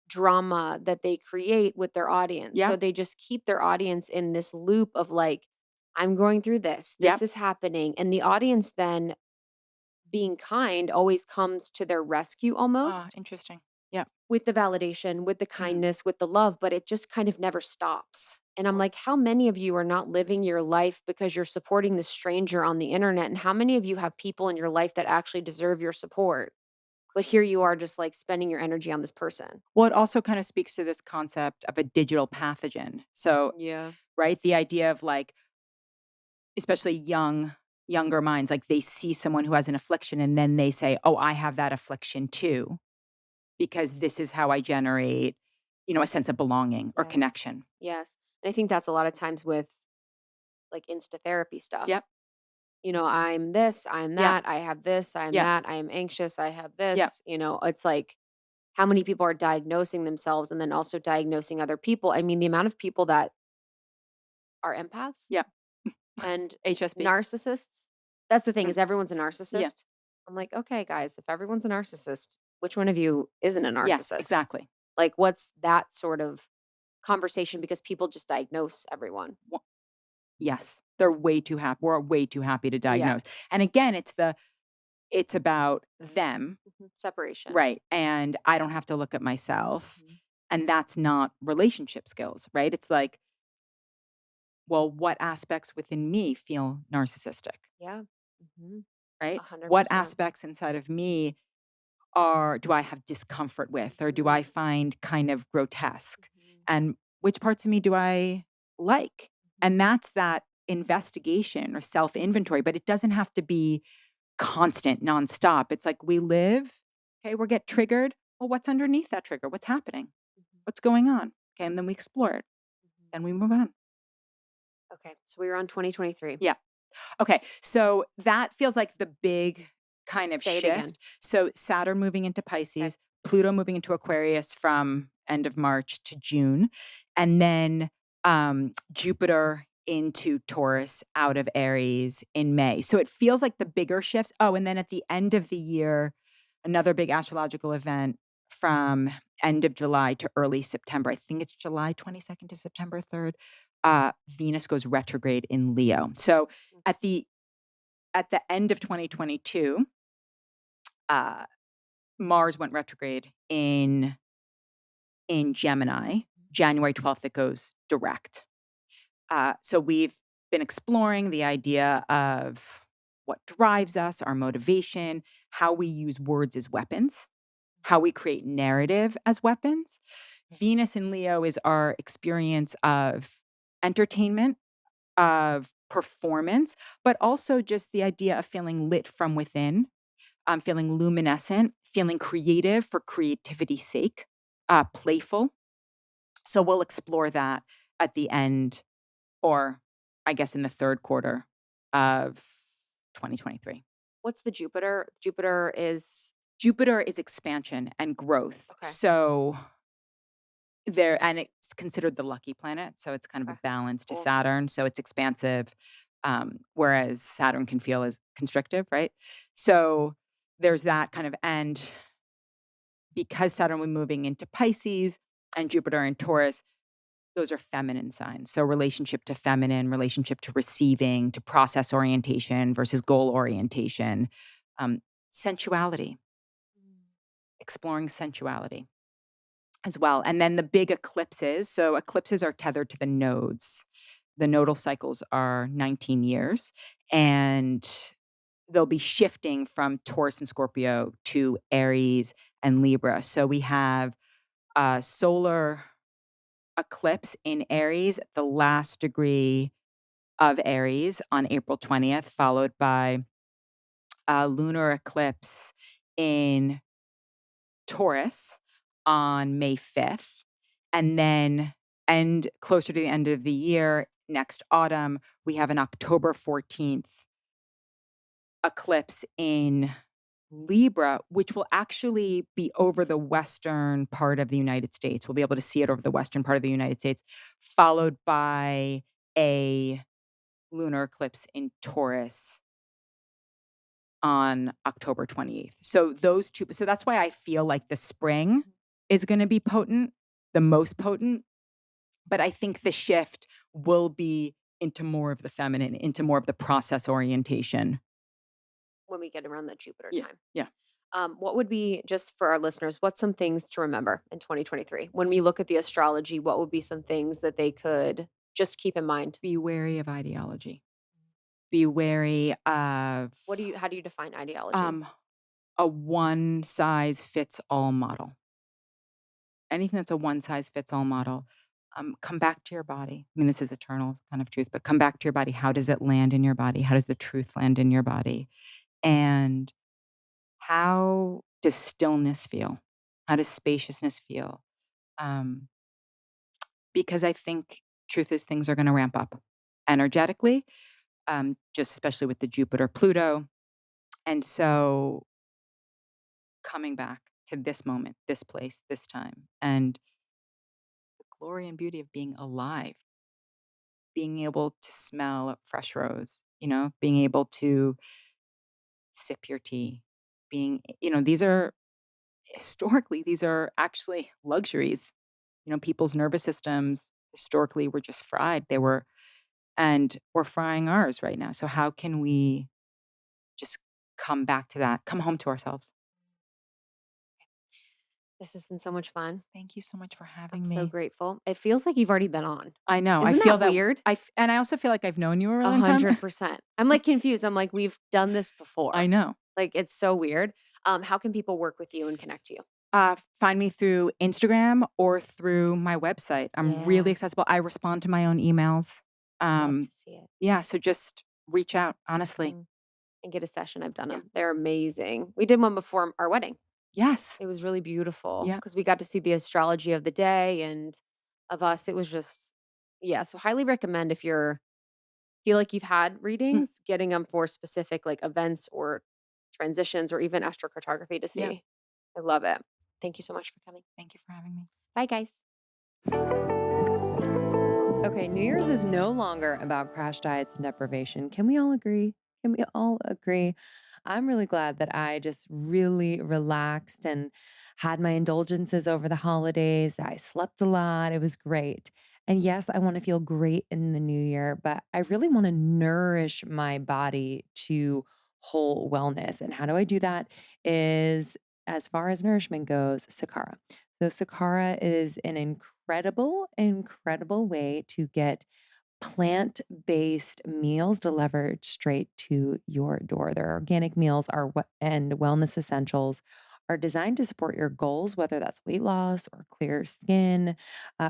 drama that they create with their audience. So Yep. they just keep their audience in this loop of like, I'm going through this Yep. is happening. And the audience then being kind always comes to their rescue almost Interesting. Yeah. with the validation, with the Mm. kindness, with the love, but it just kind of never stops. And I'm like, how many of you are not living your life because you're supporting this stranger on the internet? And how many of you have people in your life that actually deserve your support? But here you are just like spending your energy on this person. Well, it also kind of speaks to this concept of a digital pathogen. So, Yeah. right, the idea of like, especially younger minds, like they see someone who has an affliction and then they say, "Oh, I have that affliction too," because this is how I generate, a sense of belonging or Yes. connection. Yes. And I think that's a lot of times with like insta therapy stuff. Yep. I'm this, I'm Yeah. that, I have this, I'm Yeah. that, I am anxious, I have Yeah. this. It's like how many people are diagnosing themselves and then also diagnosing other people. I mean, the amount of people that are empaths Yeah. and HSP. narcissists. That's the thing Mm. is everyone's a Yeah. narcissist. I'm like, okay, guys, if everyone's a narcissist, which one of you isn't a Yes, narcissist? exactly. Like, what's that sort of conversation? Because people just diagnose everyone. Wha- Yes. They're way too happy. We're way too happy to Yeah. diagnose. And again, it's about them, Separation. right? And I don't have to look at myself. Mhm. And that's not relationship skills, right? It's like, well, what aspects within me feel narcissistic, Yeah. Mhm. right? What 100%. aspects inside of me do I have discomfort with, or do I Mhm. find kind of grotesque? Mhm. And which parts of me do I like? And that's that investigation or self inventory, but it doesn't have to be constant, nonstop. It's like we live, okay, we get triggered. Well, what's underneath that trigger? What's happening? Mhm. What's going on? Okay, and then we explore it Mhm. and we move on. Okay, so we were on 2023. Yeah. Okay. So that feels like the big kind of Say it again. shift. So Saturn moving into Pisces, Pluto moving into Aquarius from end of March to June, and then Jupiter into Taurus out of Aries in May. So it feels like the bigger shifts. Oh, and then at the end of the year, another big astrological event from end of July to early September. I think it's July 22nd to September 3rd. Venus goes retrograde in Leo. So at the end of 2022, uh, Mars went retrograde in Gemini. January 12th, it goes direct. So we've been exploring the idea of what drives us, our motivation, how we use words as weapons, how we create narrative as weapons. Venus in Leo is our experience of entertainment, of performance, but also just the idea of feeling lit from within, feeling luminescent, feeling creative for creativity's sake, playful. So we'll explore that at the end, or I guess in the third quarter of 2023. What's the Jupiter? Jupiter is Jupiter is expansion and growth. okay. So and it's considered the lucky planet. So it's kind of a Okay. balance to Cool. Saturn. So it's expansive, whereas Saturn can feel as constrictive, right? So there's that kind of end because Saturn was moving into Pisces and Jupiter in Taurus. Those are feminine signs. So relationship to feminine, relationship to receiving, to process orientation versus goal orientation, sensuality, exploring sensuality as well. And then the big eclipses. So eclipses are tethered to the nodes. The nodal cycles are 19 years, and they'll be shifting from Taurus and Scorpio to Aries and Libra. So we have a solar eclipse in Aries, the last degree of Aries on April 20th, followed by a lunar eclipse in Taurus on May 5th. And then, and closer to the end of the year, next autumn, we have an October 14th eclipse in Libra, which will actually be over the western part of the United States. We'll be able to see it over the western part of the United States, followed by a lunar eclipse in Taurus on October 28th. So those two, so that's why I feel like the spring is going to be potent, the most potent. But I think the shift will be into more of the feminine, into more of the process orientation. when we get around the Jupiter Yeah. time. Yeah. What would be, just for our listeners, what's some things to remember in 2023? When we look at the astrology, what would be some things that they could just keep in mind? Be wary of ideology. Be wary of How do you define ideology? um, a one size fits all model. Anything that's a one size fits all model. Come back to your body. I mean, this is eternal kind of truth, but come back to your body. How does it land in your body? How does the truth land in your body? And how does stillness feel? How does spaciousness feel? Um, because I think truth is things are going to ramp up energetically, just especially with the Jupiter Pluto. And so coming back to this moment, this place, this time, and the glory and beauty of being alive, being able to smell a fresh rose, being able to sip your tea, these are historically, these are actually luxuries. People's nervous systems historically were just fried. And we're frying ours right now. So how can we just come back to that, come home to ourselves? This has been so much fun. Thank you so much for I'm having so me. grateful. It feels like you've already been on. I know. I Isn't feel that that weird? and I also feel like I've known you a really long time. 100%. I'm like confused. I'm like, we've done this before. I know. Like, it's so weird. How can people work with you and connect to you? Find me through Instagram or through my website. I'm really Yeah. accessible. I respond to my own emails. Love to see it. Yeah, so just reach out, honestly. And get a session. I've done Yeah. them. They're amazing. We did one before our wedding. Yes. It was really beautiful Yeah. because we got to see the astrology of the day and of us. It was just, yeah. So highly recommend if you're feel like you've had readings, getting them for specific like events or transitions or even astrocartography to see. Yeah. I love it. Thank you so much for coming. Thank you for having me. Bye, guys. Okay, New Year's is no longer about crash diets and deprivation. Can we all agree? Can we all agree? I'm really glad that I just really relaxed and had my indulgences over the holidays. I slept a lot. It was great. And yes, I want to feel great in the new year, but I really want to nourish my body to whole wellness. And how do I do that? Is as far as nourishment goes, Sakara. So Sakara is an incredible way to get plant-based meals delivered straight to your door. Their organic meals and wellness essentials are designed to support your goals, whether that's weight loss or clear skin,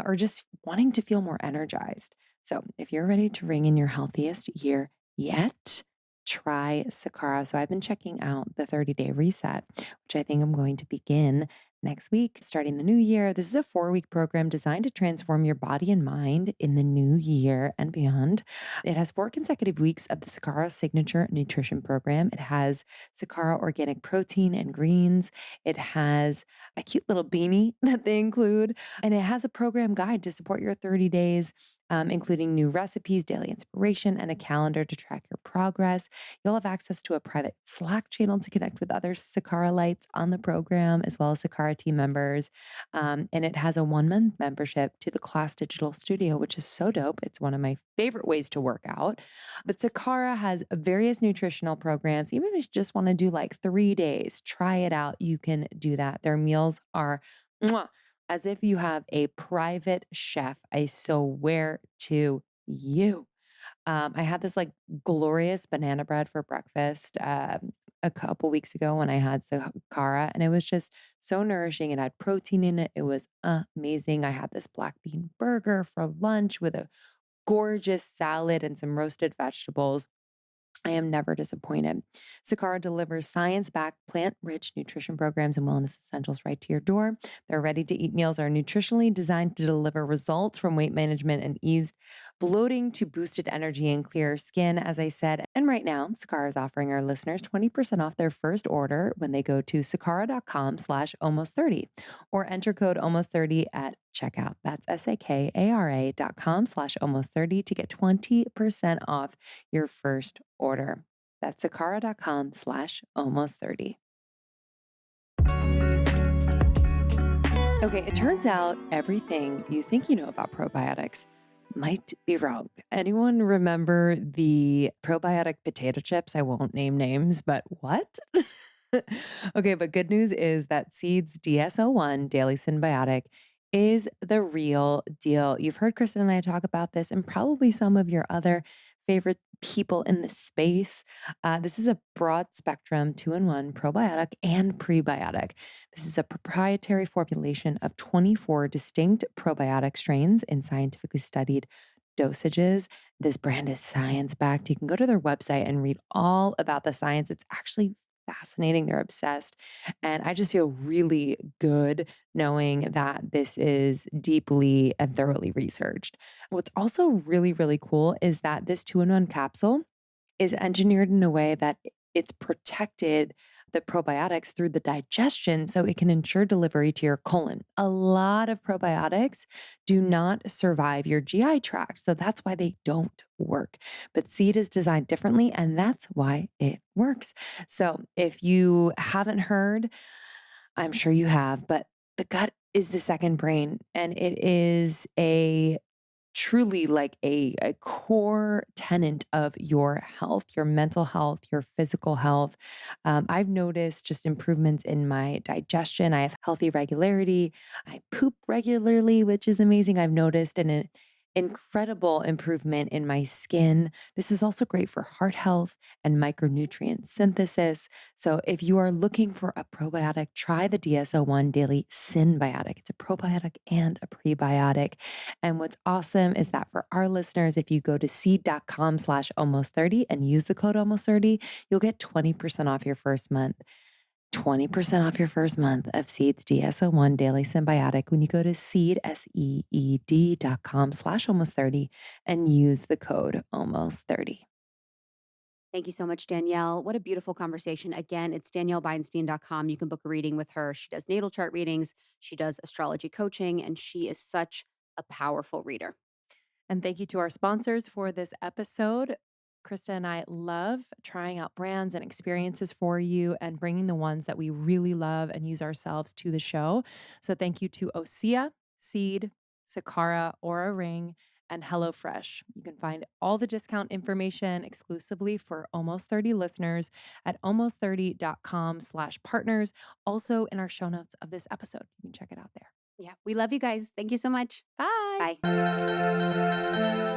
or just wanting to feel more energized. So if you're ready to ring in your healthiest year yet, try Sakara. So I've been checking out the 30-day reset, which I think I'm going to begin next week, starting the new year. This is a 4-week program designed to transform your body and mind in the new year and beyond. It has 4 consecutive weeks of the Sakara Signature Nutrition Program. It has Sakara organic protein and greens. It has a cute little beanie that they include, and it has a program guide to support your 30 days, including new recipes, daily inspiration, and a calendar to track your progress. You'll have access to a private Slack channel to connect with other Sakara-lites on the program, as well as Sakara team members. And it has a 1-month membership to the Class Digital Studio, which is so dope. It's one of my favorite ways to work out. But Sakara has various nutritional programs. Even if you just want to do like 3 days, try it out. You can do that. Their meals are mwah, as if you have a private chef. I swear to you. I had this like glorious banana bread for breakfast a couple weeks ago when I had Sakara, and it was just so nourishing. It had protein in it. It was amazing. I had this black bean burger for lunch with a gorgeous salad and some roasted vegetables. I am never disappointed. Sakara delivers science-backed, plant-rich nutrition programs and wellness essentials right to your door. Their ready-to-eat meals are nutritionally designed to deliver results from weight management and eased bloating to boosted energy and clearer skin, as I said. And right now, Sakara is offering our listeners 20% off their first order when they go to sakara.com/almost30 or enter code almost30 at checkout. That's sakara.com/almost30 to get 20% off your first order. That's sakara.com/almost30. Okay, it turns out everything you think you know about probiotics might be wrong. Anyone remember the probiotic potato chips? I won't name names, but what? Okay, but good news is that Seed's DSO1 Daily Symbiotic is the real deal. You've heard Kristen and I talk about this, and probably some of your other favorite people in the space. This is a broad spectrum 2-in-1 probiotic and prebiotic. This is a proprietary formulation of 24 distinct probiotic strains in scientifically studied dosages. This brand is science backed. You can go to their website and read all about the science. It's actually fascinating. They're obsessed. And I just feel really good knowing that this is deeply and thoroughly researched. What's also really, really cool is that this 2-in-1 capsule is engineered in a way that it's protected the probiotics through the digestion so it can ensure delivery to your colon. A lot of probiotics do not survive your GI tract, so that's why they don't work. But Seed is designed differently, and that's why it works. So if you haven't heard, I'm sure you have, but the gut is the second brain, and it is a truly like a core tenet of your health, your mental health, your physical health. I've noticed just improvements in my digestion. I have healthy regularity. I poop regularly, which is amazing. I've noticed an incredible improvement in my skin. This is also great for heart health and micronutrient synthesis. So if you are looking for a probiotic, try the DSO1 Daily Synbiotic. It's a probiotic and a prebiotic. And what's awesome is that for our listeners, if you go to seed.com/almost30 and use the code almost30, you'll get 20% off your first month. 20% off your first month of Seed's DSO1 Daily Symbiotic when you go to seed.com/almost30 and use the code almost30. Thank you so much, Danielle. What a beautiful conversation. Again, it's daniellebeinstein.com. You can book a reading with her. She does natal chart readings, she does astrology coaching, and she is such a powerful reader. And thank you to our sponsors for this episode. Krista and I love trying out brands and experiences for you and bringing the ones that we really love and use ourselves to the show. So thank you to Osea, Seed, Sakara, Aura Ring, and HelloFresh. You can find all the discount information exclusively for Almost 30 listeners at almost30.com/partners. Also in our show notes of this episode. You can check it out there. Yeah, we love you guys. Thank you so much. Bye. Bye.